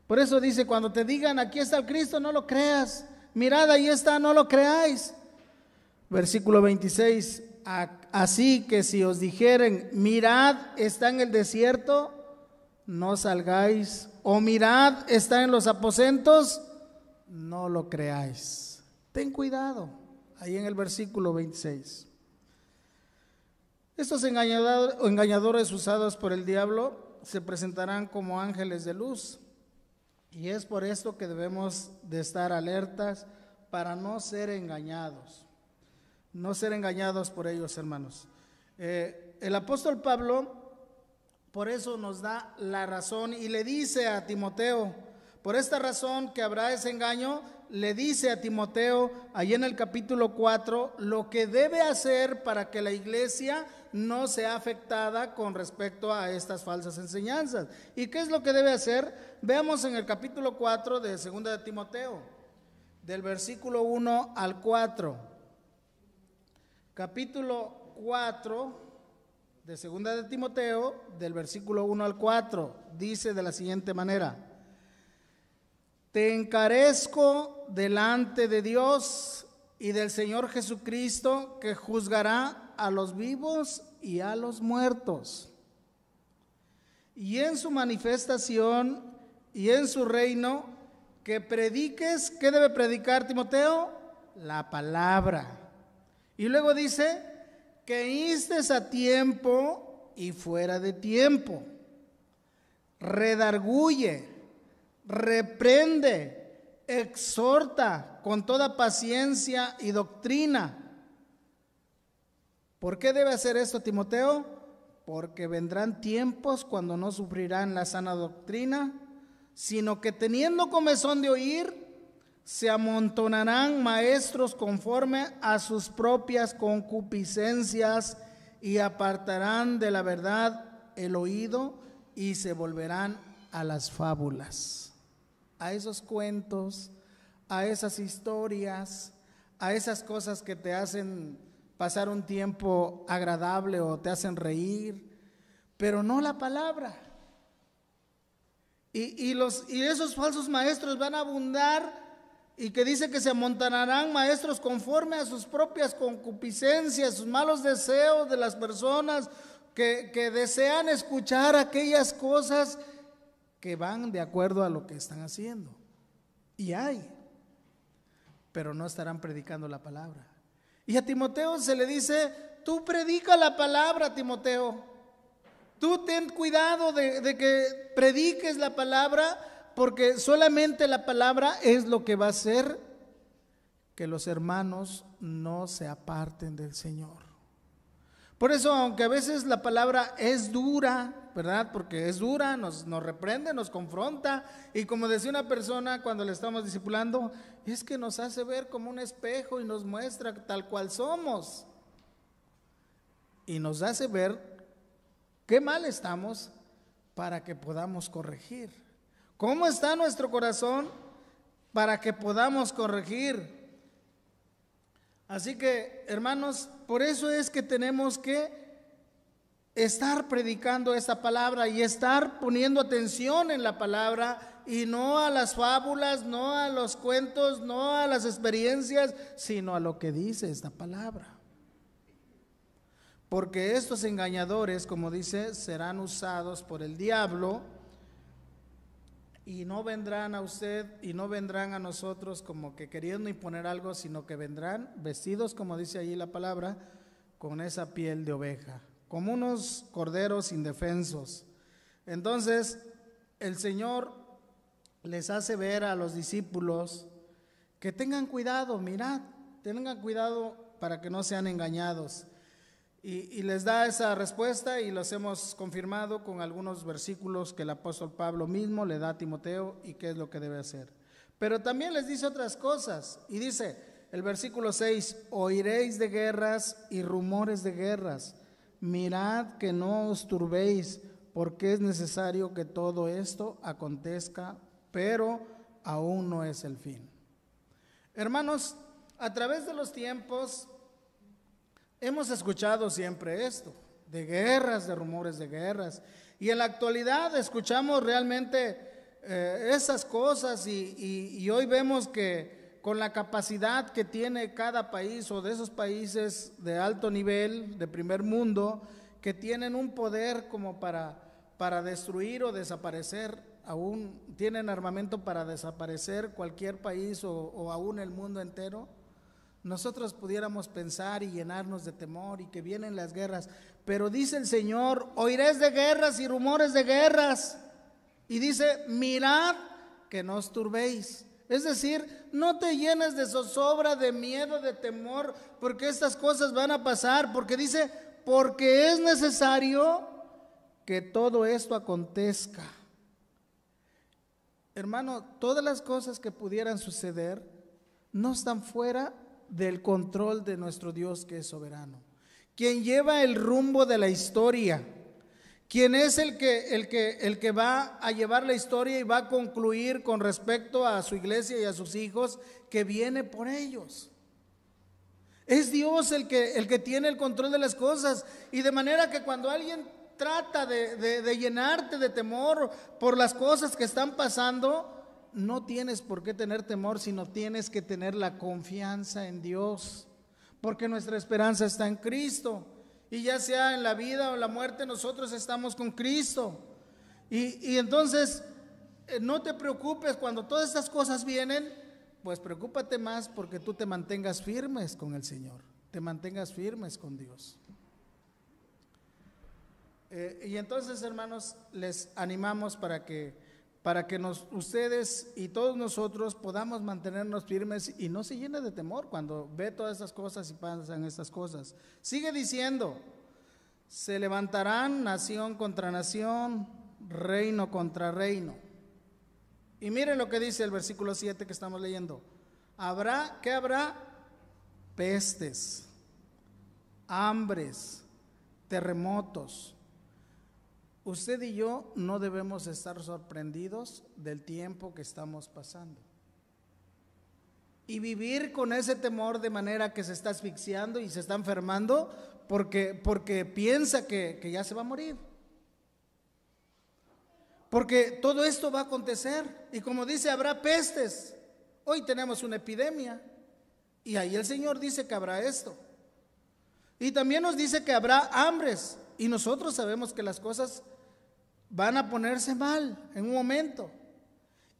Por eso dice, cuando te digan aquí está el Cristo, no lo creas. Mirad, ahí está, no lo creáis. Versículo 26, así que si os dijeren, mirad, está en el desierto, no salgáis, o mirad, está en los aposentos, no lo creáis. Ten cuidado, ahí en el versículo 26. Estos engañadores usados por el diablo se presentarán como ángeles de luz, y es por esto que debemos de estar alertas para no ser engañados. No ser engañados por ellos, hermanos. El apóstol Pablo por eso nos da la razón y le dice a Timoteo, por esta razón que habrá ese engaño, le dice a Timoteo, allí en el capítulo 4, lo que debe hacer para que la iglesia no sea afectada con respecto a estas falsas enseñanzas. ¿Y qué es lo que debe hacer? Veamos en el capítulo 4 de 2 de Timoteo, del versículo 1 al 4. Capítulo 4 de 2 de Timoteo, del versículo 1 al 4, dice de la siguiente manera: te encarezco delante de Dios y del Señor Jesucristo, que juzgará a los vivos y a los muertos, y en su manifestación y en su reino, que prediques. ¿Qué debe predicar Timoteo? La palabra. Y luego dice que instes a tiempo y fuera de tiempo, redarguye, reprende, exhorta con toda paciencia y doctrina. ¿Por qué debe hacer esto Timoteo? Porque vendrán tiempos cuando no sufrirán la sana doctrina, sino que teniendo comezón de oír, se amontonarán maestros conforme a sus propias concupiscencias y apartarán de la verdad el oído y se volverán a las fábulas, a esos cuentos, a esas historias, a esas cosas que te hacen pasar un tiempo agradable o te hacen reír, pero no la palabra. Y esos falsos maestros van a abundar. Y que dice que se amontonarán maestros conforme a sus propias concupiscencias, sus malos deseos de las personas que desean escuchar aquellas cosas que van de acuerdo a lo que están haciendo. Y hay, pero no estarán predicando la palabra. Y a Timoteo se le dice, tú predica la palabra, Timoteo. Tú ten cuidado de que prediques la palabra, porque solamente la palabra es lo que va a hacer que los hermanos no se aparten del Señor. Por eso, aunque a veces la palabra es dura, ¿verdad? Porque es dura, nos reprende, nos confronta, y como decía una persona cuando le estamos discipulando, es que nos hace ver como un espejo y nos muestra tal cual somos, y nos hace ver qué mal estamos para que podamos corregir. ¿Cómo está nuestro corazón para que podamos corregir? Así que, hermanos, por eso es que tenemos que estar predicando esta palabra y estar poniendo atención en la palabra y no a las fábulas, no a los cuentos, no a las experiencias, sino a lo que dice esta palabra. Porque estos engañadores, como dice, serán usados por el diablo. Y no vendrán a usted y no vendrán a nosotros como que queriendo imponer algo, sino que vendrán vestidos, como dice allí la palabra, con esa piel de oveja, como unos corderos indefensos. Entonces, el Señor les hace ver a los discípulos que tengan cuidado, mirad, tengan cuidado para que no sean engañados. Y les da esa respuesta y los hemos confirmado con algunos versículos que el apóstol Pablo mismo le da a Timoteo y qué es lo que debe hacer. Pero también les dice otras cosas y dice el versículo 6, oiréis de guerras y rumores de guerras, mirad que no os turbéis, porque es necesario que todo esto acontezca, pero aún no es el fin. Hermanos, a través de los tiempos hemos escuchado siempre esto, de guerras, de rumores de guerras, y en la actualidad escuchamos realmente esas cosas y hoy vemos que con la capacidad que tiene cada país o de esos países de alto nivel, de primer mundo, que tienen un poder como para destruir o desaparecer, aún tienen armamento para desaparecer cualquier país o aún el mundo entero, nosotros pudiéramos pensar y llenarnos de temor y que vienen las guerras, pero dice el Señor, oiréis de guerras y rumores de guerras, y dice, mirad que no os turbéis. Es decir, no te llenes de zozobra, de miedo, de temor, porque estas cosas van a pasar, porque dice, porque es necesario que todo esto acontezca. Hermano, todas las cosas que pudieran suceder no están fuera del control de nuestro Dios que es soberano, quien lleva el rumbo de la historia, quien es el que va a llevar la historia y va a concluir con respecto a su iglesia y a sus hijos que viene por ellos. Es Dios el que tiene el control de las cosas, y de manera que cuando alguien trata de llenarte de temor por las cosas que están pasando, no tienes por qué tener temor, sino tienes que tener la confianza en Dios, porque nuestra esperanza está en Cristo, y ya sea en la vida o en la muerte, nosotros estamos con Cristo. Y entonces no te preocupes cuando todas estas cosas vienen, pues preocúpate más porque tú te mantengas firmes con el Señor, te mantengas firmes con Dios. Y entonces, hermanos, les animamos para que ustedes y todos nosotros podamos mantenernos firmes y no se llene de temor cuando ve todas estas cosas y pasan estas cosas. Sigue diciendo, se levantarán nación contra nación, reino contra reino. Y miren lo que dice el versículo 7 que estamos leyendo. ¿Qué habrá? Pestes, hambres, terremotos. Usted y yo no debemos estar sorprendidos del tiempo que estamos pasando y vivir con ese temor de manera que se está asfixiando y se está enfermando porque piensa que ya se va a morir, porque todo esto va a acontecer. Y como dice, habrá pestes. Hoy tenemos una epidemia y ahí el Señor dice que habrá esto, y también nos dice que habrá hambres. Y nosotros sabemos que las cosas van a ponerse mal en un momento.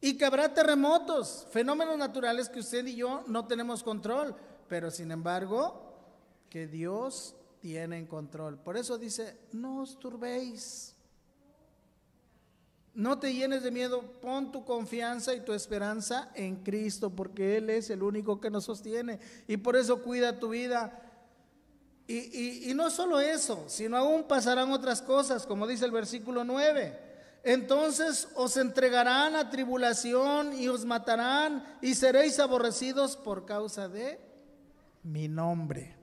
Y que habrá terremotos, fenómenos naturales que usted y yo no tenemos control. Pero sin embargo, que Dios tiene en control. Por eso dice, no os turbéis. No te llenes de miedo, pon tu confianza y tu esperanza en Cristo, porque Él es el único que nos sostiene. Y por eso cuida tu vida. Y no solo eso, sino aún pasarán otras cosas, como dice el versículo 9. Entonces os entregarán a tribulación y os matarán y seréis aborrecidos por causa de mi nombre.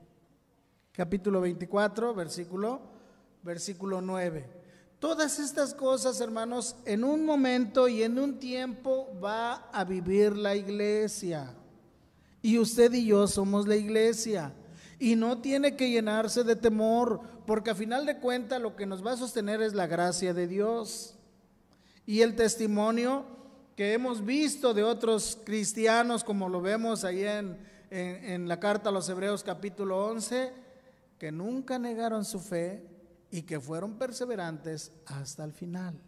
Capítulo 24, versículo 9. Todas estas cosas, hermanos, en un momento y en un tiempo va a vivir la iglesia. Y usted y yo somos la iglesia. Y no tiene que llenarse de temor, porque a final de cuentas lo que nos va a sostener es la gracia de Dios. Y el testimonio que hemos visto de otros cristianos, como lo vemos ahí en la carta a los Hebreos capítulo 11, que nunca negaron su fe y que fueron perseverantes hasta el final.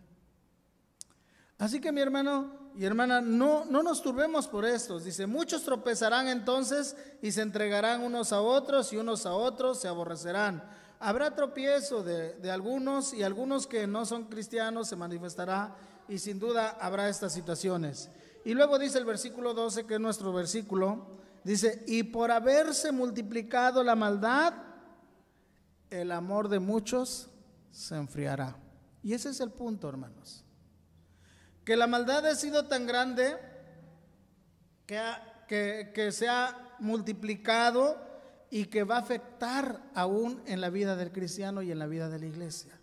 Así que mi hermano y hermana, no nos turbemos por esto. Dice, muchos tropezarán entonces y se entregarán unos a otros y unos a otros se aborrecerán. Habrá tropiezo de algunos, y algunos que no son cristianos se manifestará, y sin duda habrá estas situaciones. Y luego dice el versículo 12, que es nuestro versículo, dice: y por haberse multiplicado la maldad, el amor de muchos se enfriará. Y ese es el punto, hermanos, que la maldad ha sido tan grande que se ha multiplicado y que va a afectar aún en la vida del cristiano y en la vida de la iglesia.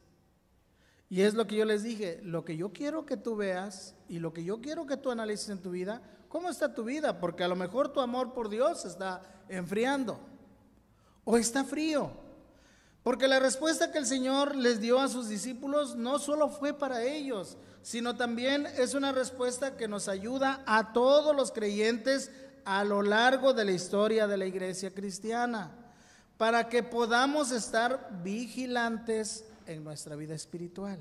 Y es lo que yo les dije, lo que yo quiero que tú veas y lo que yo quiero que tú analices en tu vida, ¿cómo está tu vida? Porque a lo mejor tu amor por Dios está enfriando o está frío. Porque la respuesta que el Señor les dio a sus discípulos no solo fue para ellos, sino también es una respuesta que nos ayuda a todos los creyentes a lo largo de la historia de la iglesia cristiana, para que podamos estar vigilantes en nuestra vida espiritual.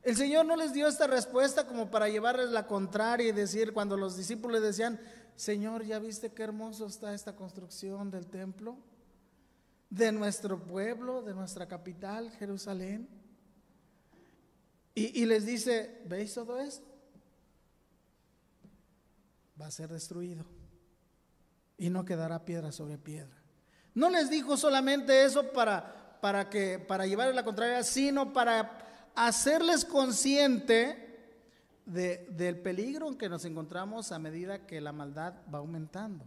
El Señor no les dio esta respuesta como para llevarles la contraria y decir, cuando los discípulos le decían: Señor, ¿ya viste qué hermoso está esta construcción del templo de nuestro pueblo, de nuestra capital, Jerusalén? Y les dice: ¿veis todo esto? Va a ser destruido y no quedará piedra sobre piedra. No les dijo solamente eso para llevarles la contraria, sino para hacerles consciente del peligro en que nos encontramos a medida que la maldad va aumentando.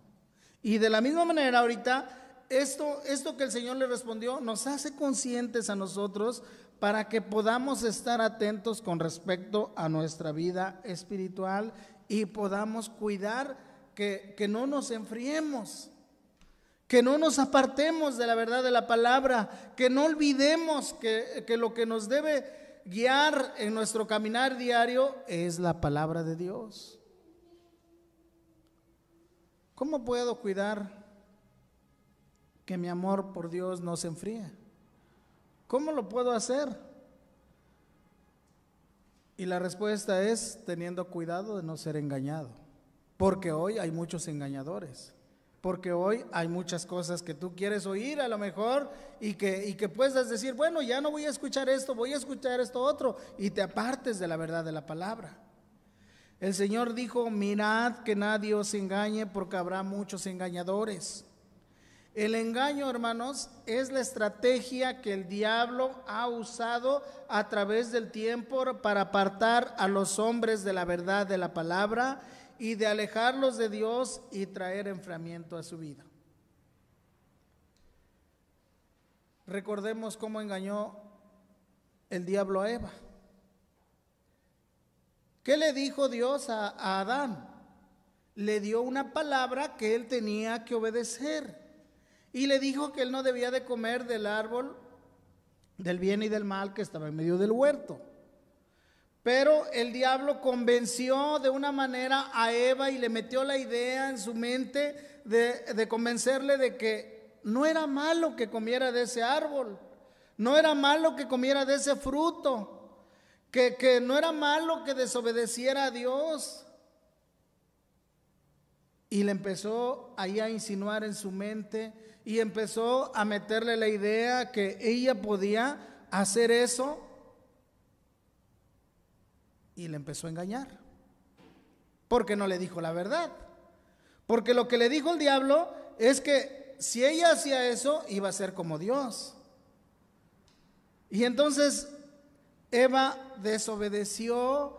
Y de la misma manera ahorita esto que el Señor le respondió nos hace conscientes a nosotros para que podamos estar atentos con respecto a nuestra vida espiritual y podamos cuidar que no nos enfriemos, que no nos apartemos de la verdad de la palabra, que no olvidemos que lo que nos debe guiar en nuestro caminar diario es la palabra de Dios. ¿Cómo puedo cuidar que mi amor por Dios no se enfríe? ¿Cómo lo puedo hacer? Y la respuesta es teniendo cuidado de no ser engañado, porque hoy hay muchos engañadores, porque hoy hay muchas cosas que tú quieres oír a lo mejor y que puedas decir: bueno, ya no voy a escuchar esto, voy a escuchar esto otro, y te apartes de la verdad de la palabra. El Señor dijo: mirad que nadie os engañe, porque habrá muchos engañadores. El engaño, hermanos, es la estrategia que el diablo ha usado a través del tiempo para apartar a los hombres de la verdad de la palabra y de alejarlos de Dios y traer enfriamiento a su vida. Recordemos cómo engañó el diablo a Eva. ¿Qué le dijo Dios a Adán? Le dio una palabra que él tenía que obedecer. Y le dijo que él no debía de comer del árbol del bien y del mal que estaba en medio del huerto. Pero el diablo convenció de una manera a Eva y le metió la idea en su mente de convencerle de que no era malo que comiera de ese árbol, no era malo que comiera de ese fruto, que no era malo que desobedeciera a Dios. Y le empezó ahí a insinuar en su mente y empezó a meterle la idea que ella podía hacer eso, y le empezó a engañar, porque no le dijo la verdad. Porque lo que le dijo el diablo es que si ella hacía eso, iba a ser como Dios. Y entonces Eva desobedeció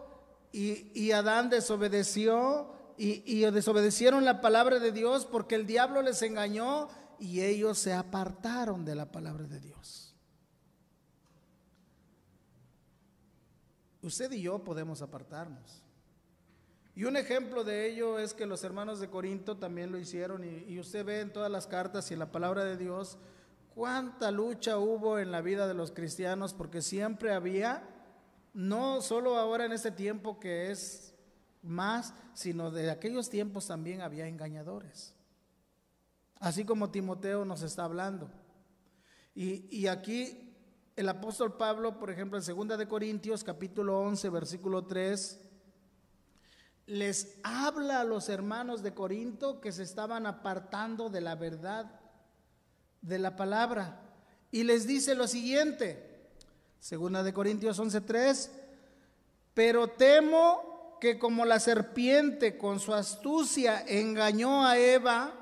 y Adán desobedeció y desobedecieron la palabra de Dios, porque el diablo les engañó y ellos se apartaron de la palabra de Dios. Usted y yo podemos apartarnos. Y un ejemplo de ello es que los hermanos de Corinto también lo hicieron, y usted ve en todas las cartas y en la palabra de Dios cuánta lucha hubo en la vida de los cristianos, porque siempre había, no solo ahora en este tiempo que es más, sino de aquellos tiempos también había engañadores. Así como Timoteo nos está hablando. Y aquí el apóstol Pablo, por ejemplo, en 2 de Corintios capítulo 11 versículo 3, les habla a los hermanos de Corinto que se estaban apartando de la verdad de la palabra, y les dice lo siguiente, 2 Corintios 11:3, pero temo que como la serpiente con su astucia engañó a Eva,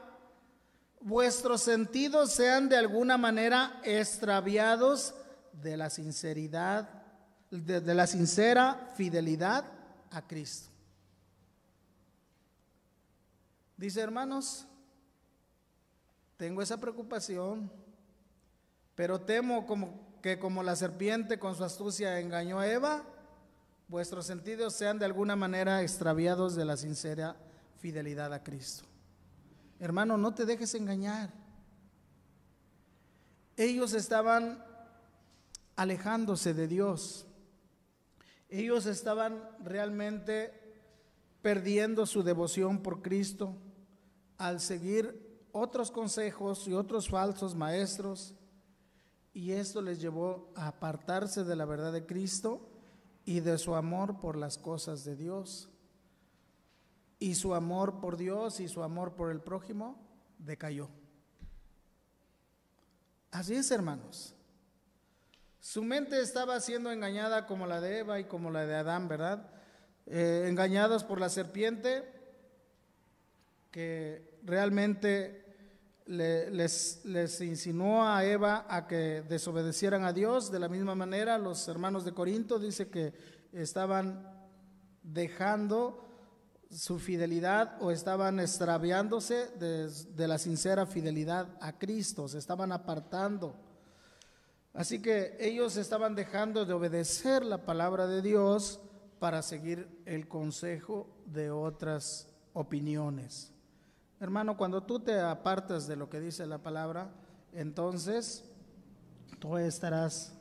vuestros sentidos sean de alguna manera extraviados de la sinceridad, de la sincera fidelidad a Cristo. Dice, hermanos, tengo esa preocupación, pero temo que como la serpiente con su astucia engañó a Eva, vuestros sentidos sean de alguna manera extraviados de la sincera fidelidad a Cristo. Hermano, no te dejes engañar. Ellos estaban alejándose de Dios. Ellos estaban realmente perdiendo su devoción por Cristo al seguir otros consejos y otros falsos maestros, y esto les llevó a apartarse de la verdad de Cristo y de su amor por las cosas de Dios. Y su amor por Dios y su amor por el prójimo decayó. Así es, hermanos. Su mente estaba siendo engañada como la de Eva y como la de Adán, ¿verdad? Engañados por la serpiente, que realmente les insinuó a Eva a que desobedecieran a Dios. De la misma manera, los hermanos de Corinto dice que estaban dejando su fidelidad o estaban extraviándose de la sincera fidelidad a Cristo, se estaban apartando. Así que ellos estaban dejando de obedecer la palabra de Dios para seguir el consejo de otras opiniones. Hermano, cuando tú te apartas de lo que dice la palabra, entonces tú estarás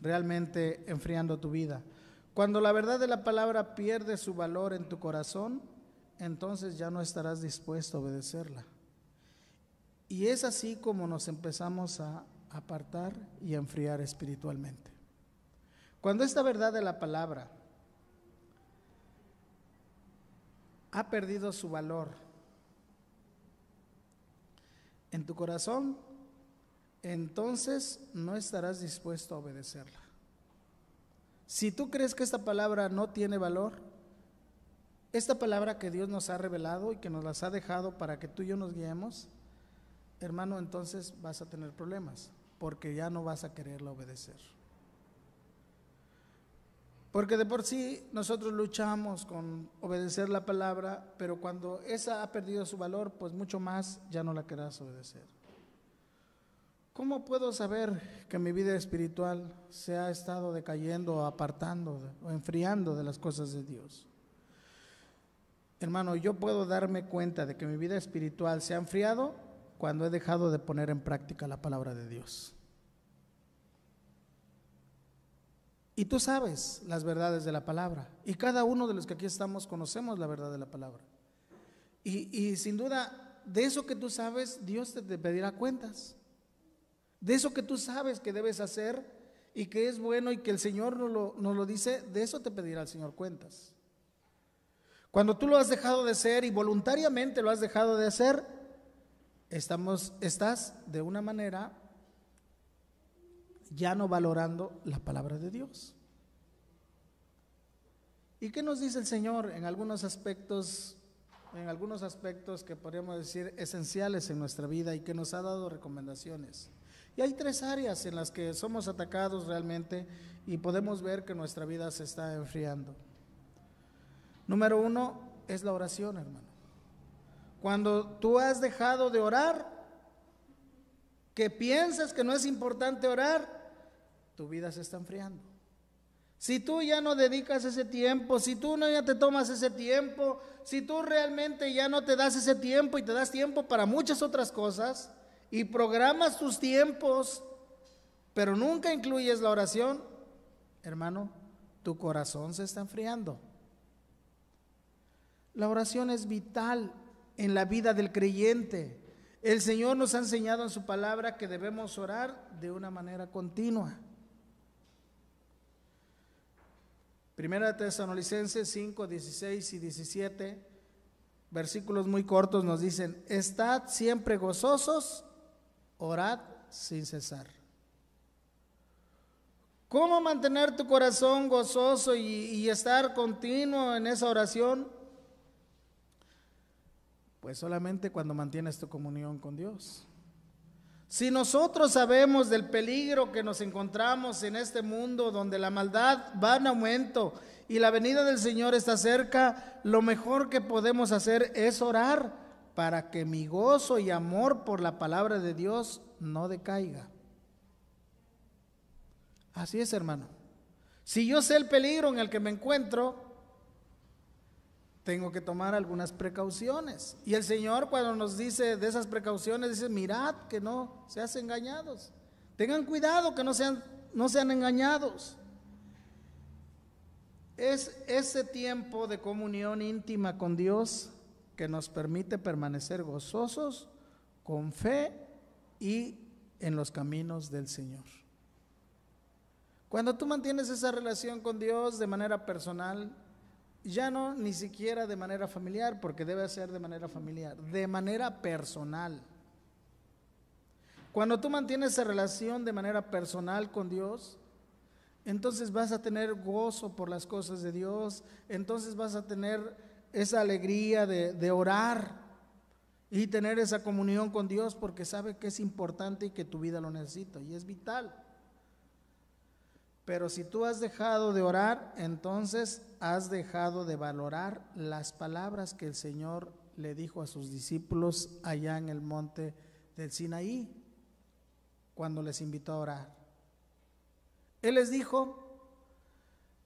realmente enfriando tu vida. Cuando la verdad de la palabra pierde su valor en tu corazón, entonces ya no estarás dispuesto a obedecerla. Y es así como nos empezamos a apartar y a enfriar espiritualmente. Cuando esta verdad de la palabra ha perdido su valor en tu corazón, entonces no estarás dispuesto a obedecerla. Si tú crees que esta palabra no tiene valor, esta palabra que Dios nos ha revelado y que nos las ha dejado para que tú y yo nos guiemos, hermano, entonces vas a tener problemas, porque ya no vas a quererla obedecer. Porque de por sí nosotros luchamos con obedecer la palabra, pero cuando esa ha perdido su valor, pues mucho más ya no la querrás obedecer. ¿Cómo puedo saber que mi vida espiritual se ha estado decayendo o apartando o enfriando de las cosas de Dios? Hermano, yo puedo darme cuenta de que mi vida espiritual se ha enfriado cuando he dejado de poner en práctica la palabra de Dios. Y tú sabes las verdades de la palabra, y cada uno de los que aquí estamos conocemos la verdad de la palabra. Y sin duda, de eso que tú sabes, Dios te pedirá cuentas. De eso que tú sabes que debes hacer y que es bueno y que el Señor nos lo dice, de eso te pedirá el Señor cuentas. Cuando tú lo has dejado de hacer y voluntariamente lo has dejado de hacer, estás de una manera ya no valorando la palabra de Dios. ¿Y qué nos dice el Señor en algunos aspectos que podríamos decir esenciales en nuestra vida y que nos ha dado recomendaciones? Y hay 3 áreas en las que somos atacados realmente y podemos ver que nuestra vida se está enfriando. Número 1 es la oración, hermano. Cuando tú has dejado de orar, que piensas que no es importante orar, tu vida se está enfriando. Si tú ya no dedicas ese tiempo, si tú no ya te tomas ese tiempo, si tú realmente ya no te das ese tiempo y te das tiempo para muchas otras cosas y programas tus tiempos, pero nunca incluyes la oración, hermano, tu corazón se está enfriando. La oración es vital en la vida del creyente. El Señor nos ha enseñado en su palabra que debemos orar de una manera continua. Primera de Tesalonicenses 5, 16 y 17, versículos muy cortos nos dicen: estad siempre gozosos, orad sin cesar. ¿Cómo mantener tu corazón gozoso y estar continuo en esa oración? Pues solamente cuando mantienes tu comunión con Dios. Si nosotros sabemos del peligro que nos encontramos en este mundo donde la maldad va en aumento y la venida del Señor está cerca, lo mejor que podemos hacer es orar para que mi gozo y amor por la palabra de Dios no decaiga. Así es, hermano. Si yo sé el peligro en el que me encuentro, tengo que tomar algunas precauciones. Y el Señor, cuando nos dice de esas precauciones, dice: mirad que no seas engañados. Tengan cuidado que no sean engañados. Es ese tiempo de comunión íntima con Dios que nos permite permanecer gozosos, con fe y en los caminos del Señor. Cuando tú mantienes esa relación con Dios de manera personal, ya no ni siquiera de manera familiar, porque debe ser de manera familiar, de manera personal. Cuando tú mantienes esa relación de manera personal con Dios, entonces vas a tener gozo por las cosas de Dios, entonces vas a tener esa alegría de orar y tener esa comunión con Dios, porque sabe que es importante y que tu vida lo necesita y es vital. Pero si tú has dejado de orar, entonces has dejado de valorar las palabras que el Señor le dijo a sus discípulos allá en el monte del Sinaí, cuando les invitó a orar. Él les dijo: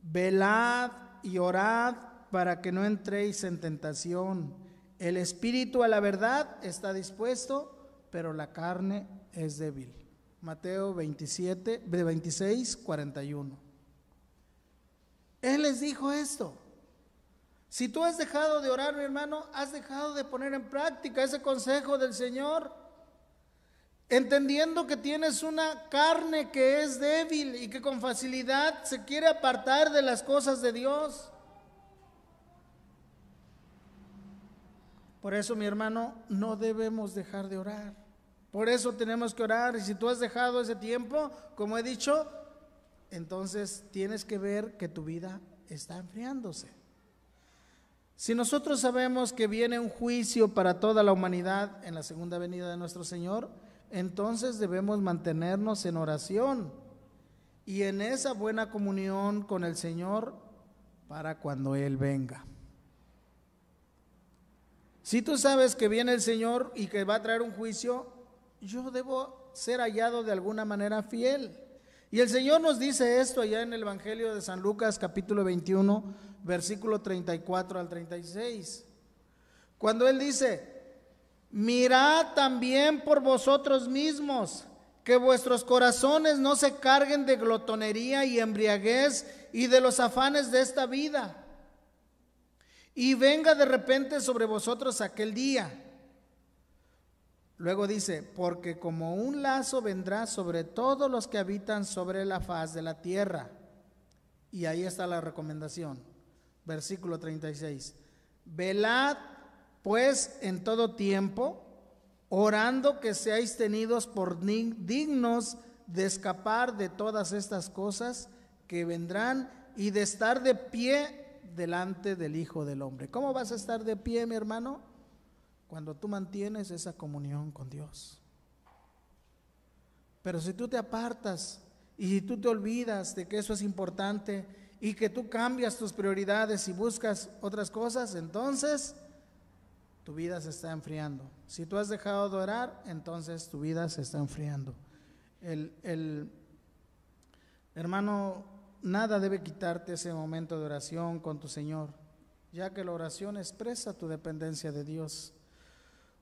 velad y orad para que no entréis en tentación. El espíritu a la verdad está dispuesto, pero la carne es débil. Mateo 26, 41. Él les dijo esto. Si tú has dejado de orar, mi hermano, has dejado de poner en práctica ese consejo del Señor, entendiendo que tienes una carne que es débil y que con facilidad se quiere apartar de las cosas de Dios. Por eso, mi hermano, no debemos dejar de orar. Por eso tenemos que orar. Y si tú has dejado ese tiempo, como he dicho, entonces tienes que ver que tu vida está enfriándose. Si nosotros sabemos que viene un juicio para toda la humanidad en la segunda venida de nuestro Señor, entonces debemos mantenernos en oración y en esa buena comunión con el Señor para cuando Él venga. Si tú sabes que viene el Señor y que va a traer un juicio, yo debo ser hallado de alguna manera fiel. Y el Señor nos dice esto allá en el Evangelio de San Lucas, capítulo 21, versículo 34 al 36. Cuando Él dice: mirad también por vosotros mismos, que vuestros corazones no se carguen de glotonería y embriaguez y de los afanes de esta vida, y venga de repente sobre vosotros aquel día. Luego dice: porque como un lazo vendrá sobre todos los que habitan sobre la faz de la tierra. Y ahí está la recomendación. Versículo 36. Velad pues en todo tiempo, orando que seáis tenidos por dignos de escapar de todas estas cosas que vendrán y de estar de pie delante del Hijo del Hombre. ¿Cómo vas a estar de pie, mi hermano? Cuando tú mantienes esa comunión con Dios. Pero si tú te apartas y si tú te olvidas de que eso es importante y que tú cambias tus prioridades y buscas otras cosas, entonces tu vida se está enfriando. Si tú has dejado de orar, entonces tu vida se está enfriando. Hermano, nada debe quitarte ese momento de oración con tu Señor, ya que la oración expresa tu dependencia de Dios.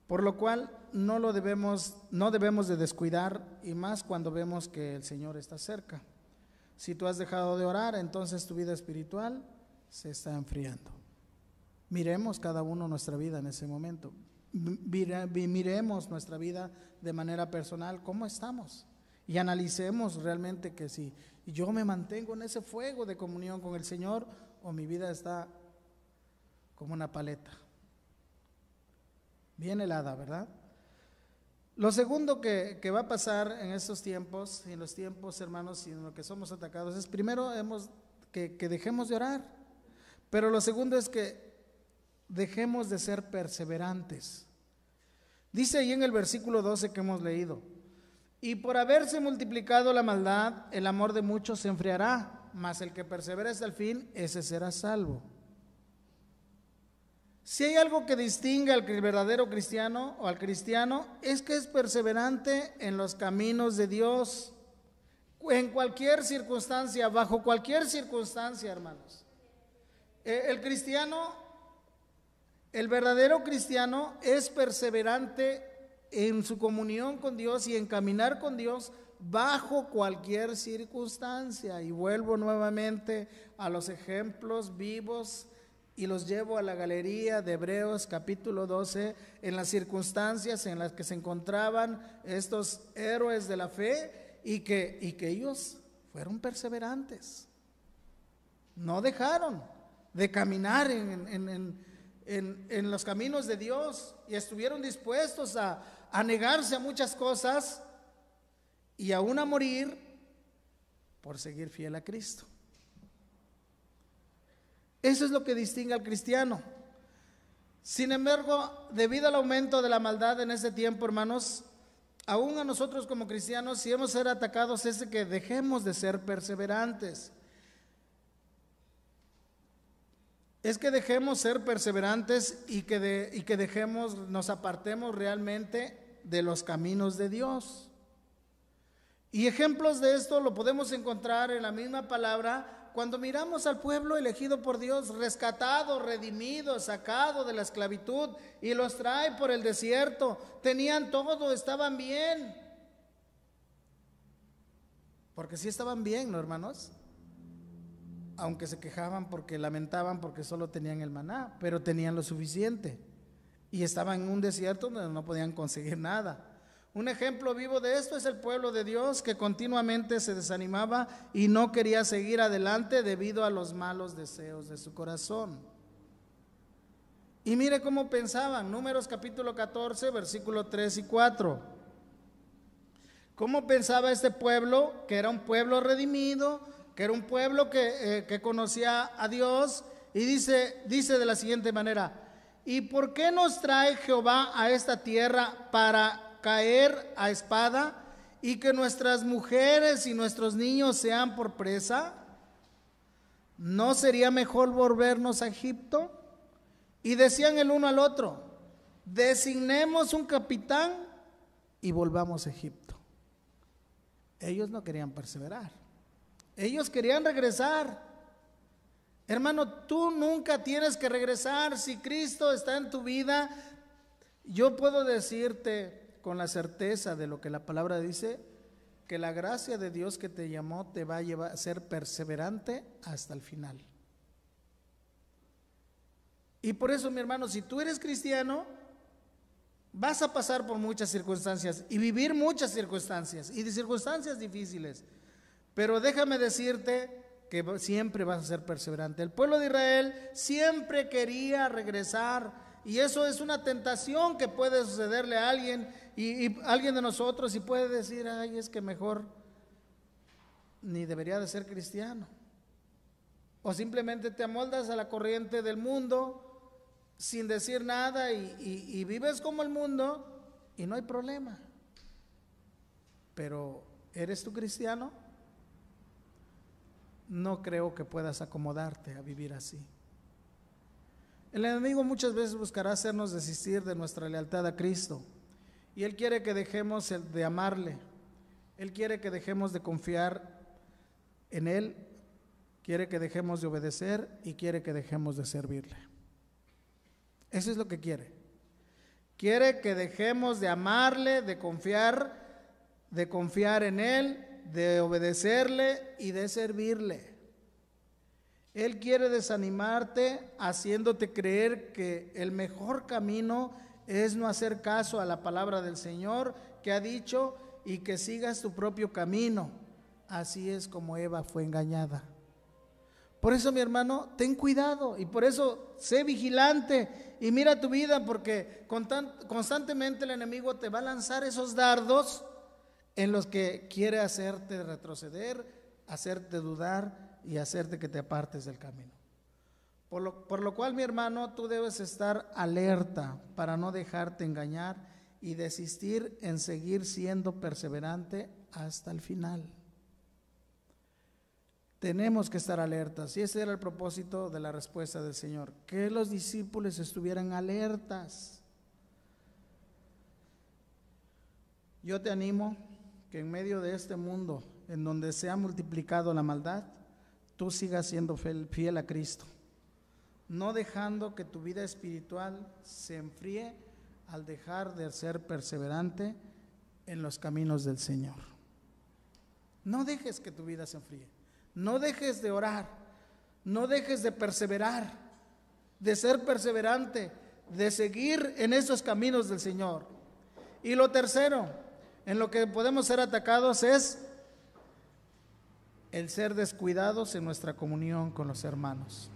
Por lo cual no debemos de descuidar, y más cuando vemos que el Señor está cerca. Si tú has dejado de orar, entonces tu vida espiritual se está enfriando. Miremos cada uno nuestra vida en ese momento. Miremos nuestra vida de manera personal, cómo estamos. Y analicemos realmente que si yo me mantengo en ese fuego de comunión con el Señor, o mi vida está como una paleta bien helada, ¿verdad? Lo segundo que va a pasar en estos tiempos, en los tiempos, hermanos, y en lo que somos atacados, es primero que dejemos de orar, pero lo segundo es que dejemos de ser perseverantes. Dice ahí en el versículo 12 que hemos leído: y por haberse multiplicado la maldad, el amor de muchos se enfriará, mas el que persevera hasta el fin, ese será salvo. Si hay algo que distingue al verdadero cristiano o al cristiano, es que es perseverante en los caminos de Dios, en cualquier circunstancia, bajo cualquier circunstancia, hermanos. El verdadero cristiano es perseverante en su comunión con Dios y en caminar con Dios bajo cualquier circunstancia. Y vuelvo nuevamente a los ejemplos vivos y los llevo a la galería de Hebreos capítulo 12, en las circunstancias en las que se encontraban estos héroes de la fe y que ellos fueron perseverantes. No dejaron de caminar en los caminos de Dios y estuvieron dispuestos a negarse a muchas cosas y aún a morir por seguir fiel a Cristo. Eso es lo que distingue al cristiano. Sin embargo, debido al aumento de la maldad en este tiempo, hermanos, aún a nosotros como cristianos, si hemos de ser atacados, es que dejemos de ser perseverantes. Es que dejemos ser perseverantes y que dejemos, nos apartemos realmente de los caminos de Dios. Y ejemplos de esto lo podemos encontrar en la misma palabra cuando miramos al pueblo elegido por Dios, rescatado, redimido, sacado de la esclavitud, y los trae por el desierto. Tenían todo, estaban bien. Porque sí estaban bien, ¿no, hermanos? Aunque se quejaban porque lamentaban porque solo tenían el maná, pero tenían lo suficiente. Y estaban en un desierto donde no podían conseguir nada. Un ejemplo vivo de esto es el pueblo de Dios, que continuamente se desanimaba y no quería seguir adelante debido a los malos deseos de su corazón. Y mire cómo pensaban, Números capítulo 14, versículo 3 y 4. ¿Cómo pensaba este pueblo? Que era un pueblo redimido, que era un pueblo que conocía a Dios. Y dice de la siguiente manera: ¿y por qué nos trae Jehová a esta tierra para caer a espada y que nuestras mujeres y nuestros niños sean por presa? ¿No sería mejor volvernos a Egipto? Y decían el uno al otro: designemos un capitán y volvamos a Egipto. Ellos no querían perseverar, ellos querían regresar. Hermano, tú nunca tienes que regresar. Si Cristo está en tu vida, yo puedo decirte con la certeza de lo que la palabra dice, que la gracia de Dios que te llamó te va a llevar a ser perseverante hasta el final. Y por eso, mi hermano, si tú eres cristiano, vas a pasar por muchas circunstancias y vivir muchas circunstancias y de circunstancias difíciles, pero déjame decirte que siempre vas a ser perseverante. El pueblo de Israel siempre quería regresar. Y eso es una tentación que puede sucederle a alguien y alguien de nosotros, y puede decir: ay, es que mejor ni debería de ser cristiano. O simplemente te amoldas a la corriente del mundo sin decir nada y vives como el mundo y no hay problema. Pero ¿eres tú cristiano? No creo que puedas acomodarte a vivir así. El enemigo muchas veces buscará hacernos desistir de nuestra lealtad a Cristo, y él quiere que dejemos de amarle, él quiere que dejemos de confiar en él, quiere que dejemos de obedecer y quiere que dejemos de servirle. Eso es lo que quiere. Quiere que dejemos de amarle, de confiar en él, de obedecerle y de servirle. Él quiere desanimarte haciéndote creer que el mejor camino es no hacer caso a la palabra del Señor que ha dicho y que sigas tu propio camino. Así es como Eva fue engañada. Por eso, mi hermano, ten cuidado, y por eso sé vigilante y mira tu vida, porque constantemente el enemigo te va a lanzar esos dardos en los que quiere hacerte retroceder, hacerte dudar y hacerte que te apartes del camino. Por lo cual, mi hermano, tú debes estar alerta para no dejarte engañar y desistir en seguir siendo perseverante hasta el final. Tenemos que estar alertas, y ese era el propósito de la respuesta del Señor, que los discípulos estuvieran alertas. Yo te animo que en medio de este mundo en donde se ha multiplicado la maldad, tú sigas siendo fiel a Cristo, no dejando que tu vida espiritual se enfríe al dejar de ser perseverante en los caminos del Señor. No dejes que tu vida se enfríe. No dejes de orar, no dejes de perseverar, de ser perseverante, de seguir en esos caminos del Señor. Y lo tercero, en lo que podemos ser atacados, es el ser descuidados en nuestra comunión con los hermanos.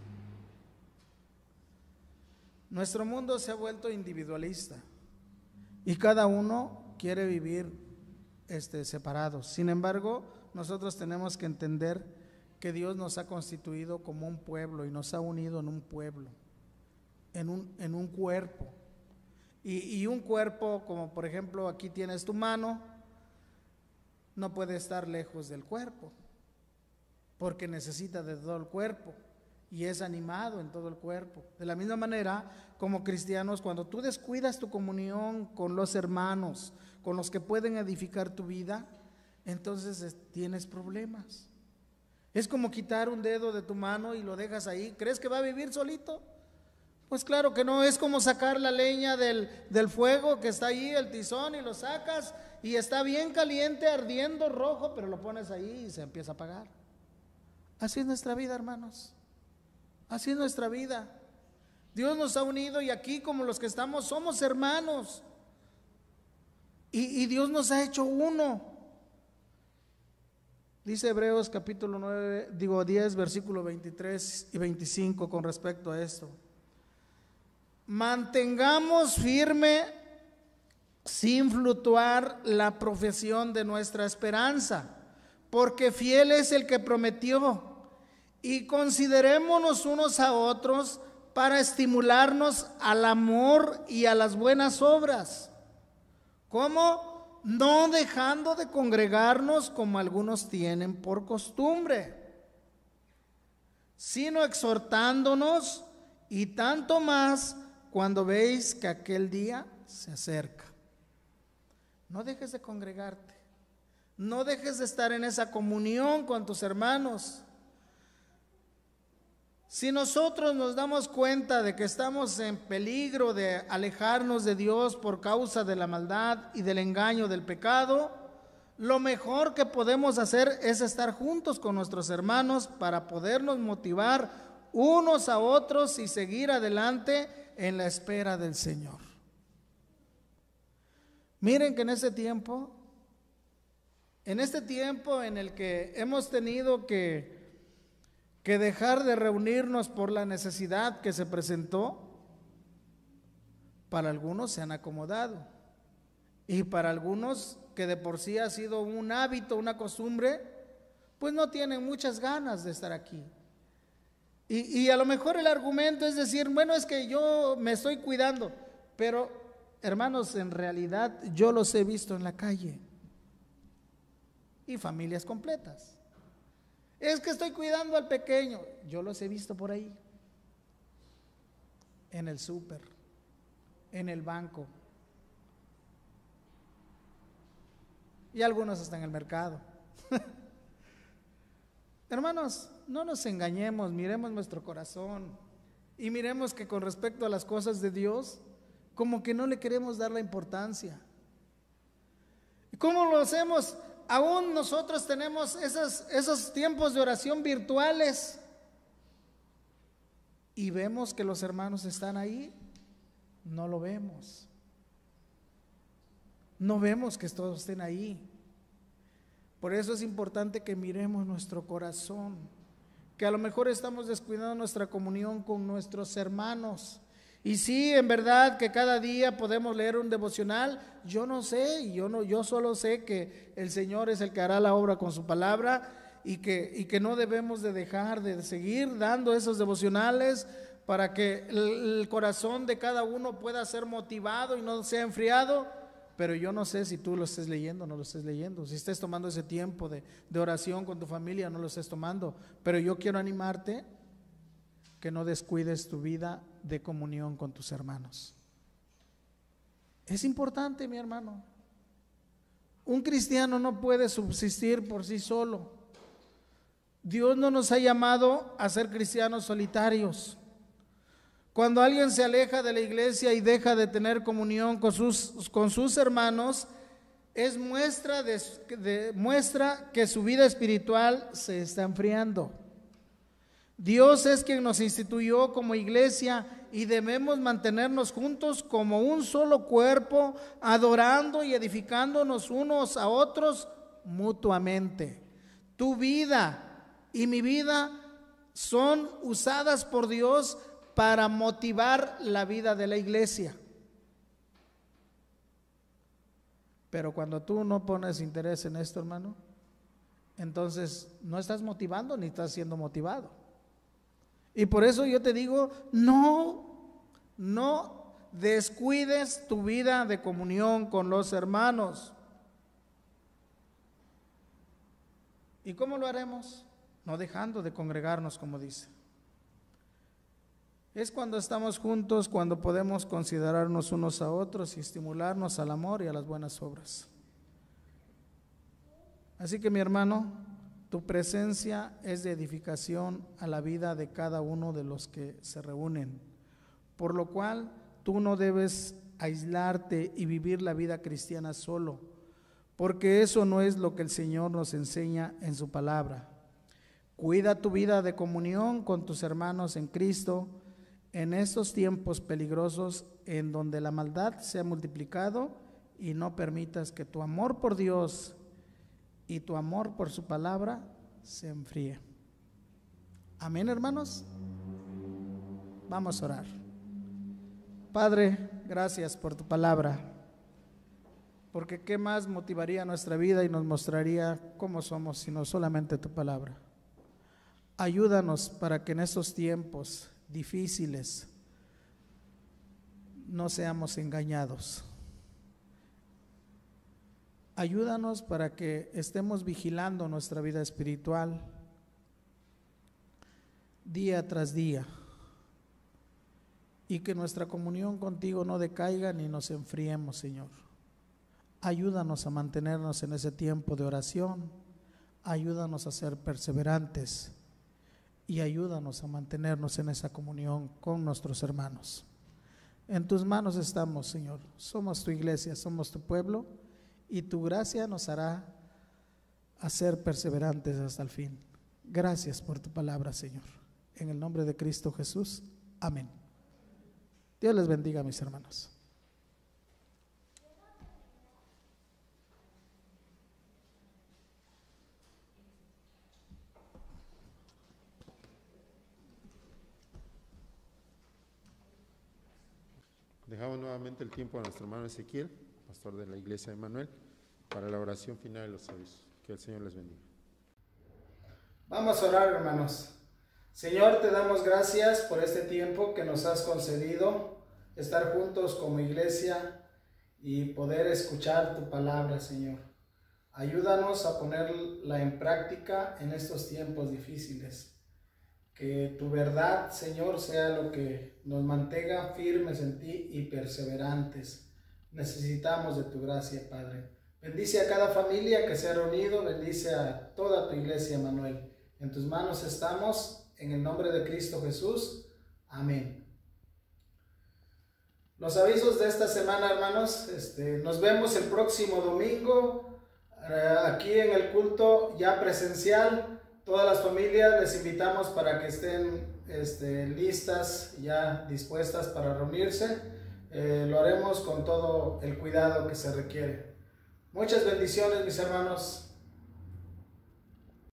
Nuestro mundo se ha vuelto individualista y cada uno quiere vivir separados. Sin embargo, nosotros tenemos que entender que Dios nos ha constituido como un pueblo y nos ha unido en un pueblo, en un cuerpo. Y un cuerpo, como por ejemplo aquí tienes tu mano, no puede estar lejos del cuerpo, porque necesita de todo el cuerpo y es animado en todo el cuerpo. De la misma manera, como cristianos, cuando tú descuidas tu comunión con los hermanos, con los que pueden edificar tu vida, entonces tienes problemas. Es como quitar un dedo de tu mano y lo dejas ahí. ¿Crees que va a vivir solito? Pues claro que no. Es como sacar la leña del fuego que está ahí, el tizón, y lo sacas y está bien caliente, ardiendo, rojo, pero lo pones ahí y se empieza a apagar. Así es nuestra vida, hermanos. Así es nuestra vida. Dios nos ha unido y aquí, como los que estamos, somos hermanos. Y Dios nos ha hecho uno. Dice Hebreos capítulo 10, versículo 23 y 25 con respecto a esto. Mantengamos firme sin fluctuar la profesión de nuestra esperanza, porque fiel es el que prometió, y considerémonos unos a otros para estimularnos al amor y a las buenas obras. ¿Cómo? No dejando de congregarnos como algunos tienen por costumbre, sino exhortándonos, y tanto más cuando veis que aquel día se acerca. No dejes de congregarte, no dejes de estar en esa comunión con tus hermanos. Si nosotros nos damos cuenta de que estamos en peligro de alejarnos de Dios por causa de la maldad y del engaño del pecado, lo mejor que podemos hacer es estar juntos con nuestros hermanos para podernos motivar unos a otros y seguir adelante en la espera del Señor. Miren que en este tiempo en el que hemos tenido que dejar de reunirnos por la necesidad que se presentó, para algunos se han acomodado, y para algunos que de por sí ha sido un hábito, una costumbre, pues no tienen muchas ganas de estar aquí. Y a lo mejor el argumento es decir, bueno, es que yo me estoy cuidando, pero hermanos, en realidad yo los he visto en la calle, y familias completas. Es que estoy cuidando al pequeño. Yo los he visto por ahí, en el súper, en el banco, y algunos hasta en el mercado. Hermanos, no nos engañemos, miremos nuestro corazón y miremos que con respecto a las cosas de Dios, como que no le queremos dar la importancia. ¿Y cómo lo hacemos? Aún nosotros tenemos esos tiempos de oración virtuales y vemos que los hermanos están ahí. No lo vemos. No vemos que todos estén ahí. Por eso es importante que miremos nuestro corazón, que a lo mejor estamos descuidando nuestra comunión con nuestros hermanos. Y sí, en verdad que cada día podemos leer un devocional. Yo no sé, yo solo sé que el Señor es el que hará la obra con su palabra, y que no debemos de dejar de seguir dando esos devocionales para que el corazón de cada uno pueda ser motivado y no sea enfriado. Pero yo no sé si tú lo estés leyendo o no lo estés leyendo, si estés tomando ese tiempo de oración con tu familia o no lo estés tomando. Pero yo quiero animarte que no descuides tu vida de comunión con tus hermanos. Es importante, mi hermano. Un cristiano no puede subsistir por sí solo. Dios no nos ha llamado a ser cristianos solitarios. Cuando alguien se aleja de la iglesia y deja de tener comunión con sus hermanos, es muestra que su vida espiritual se está enfriando. Dios es quien nos instituyó como iglesia y debemos mantenernos juntos como un solo cuerpo, adorando y edificándonos unos a otros mutuamente. Tu vida y mi vida son usadas por Dios para motivar la vida de la iglesia. Pero cuando tú no pones interés en esto, hermano, entonces no estás motivando ni estás siendo motivado. Y por eso yo te digo, no descuides tu vida de comunión con los hermanos. ¿Y cómo lo haremos? No dejando de congregarnos, como dice. Es cuando estamos juntos, cuando podemos considerarnos unos a otros y estimularnos al amor y a las buenas obras. Así que, mi hermano, tu presencia es de edificación a la vida de cada uno de los que se reúnen, por lo cual tú no debes aislarte y vivir la vida cristiana solo, porque eso no es lo que el Señor nos enseña en su palabra. Cuida tu vida de comunión con tus hermanos en Cristo en estos tiempos peligrosos en donde la maldad se ha multiplicado, y no permitas que tu amor por Dios y tu amor por su palabra se enfríe. Amén, hermanos. Vamos a orar. Padre, gracias por tu palabra, porque qué más motivaría nuestra vida y nos mostraría cómo somos sino solamente tu palabra. Ayúdanos para que en estos tiempos difíciles no seamos engañados. Ayúdanos para que estemos vigilando nuestra vida espiritual día tras día, y que nuestra comunión contigo no decaiga ni nos enfriemos, Señor. Ayúdanos a mantenernos en ese tiempo de oración, ayúdanos a ser perseverantes y ayúdanos a mantenernos en esa comunión con nuestros hermanos. En tus manos estamos, Señor. Somos tu iglesia, somos tu pueblo, y tu gracia nos hará a ser perseverantes hasta el fin. Gracias por tu palabra, Señor. En el nombre de Cristo Jesús. Amén. Dios les bendiga, mis hermanos. Dejamos nuevamente el tiempo a nuestro hermano Ezequiel, pastor de la iglesia de Manuel, para la oración final de los avisos. Que el Señor les bendiga. Vamos a orar, hermanos. Señor, te damos gracias por este tiempo que nos has concedido, estar juntos como iglesia y poder escuchar tu palabra, Señor. Ayúdanos a ponerla en práctica en estos tiempos difíciles. Que tu verdad, Señor, sea lo que nos mantenga firmes en ti y perseverantes. Necesitamos de tu gracia, Padre. Bendice a cada familia que se ha reunido, bendice a toda tu iglesia, Manuel. En tus manos estamos, en el nombre de Cristo Jesús. Amén. Los avisos de esta semana, hermanos, nos vemos el próximo domingo, aquí en el culto ya presencial. Todas las familias les invitamos para que estén listas, ya dispuestas para reunirse. Lo haremos con todo el cuidado que se requiere. Muchas bendiciones, mis hermanos.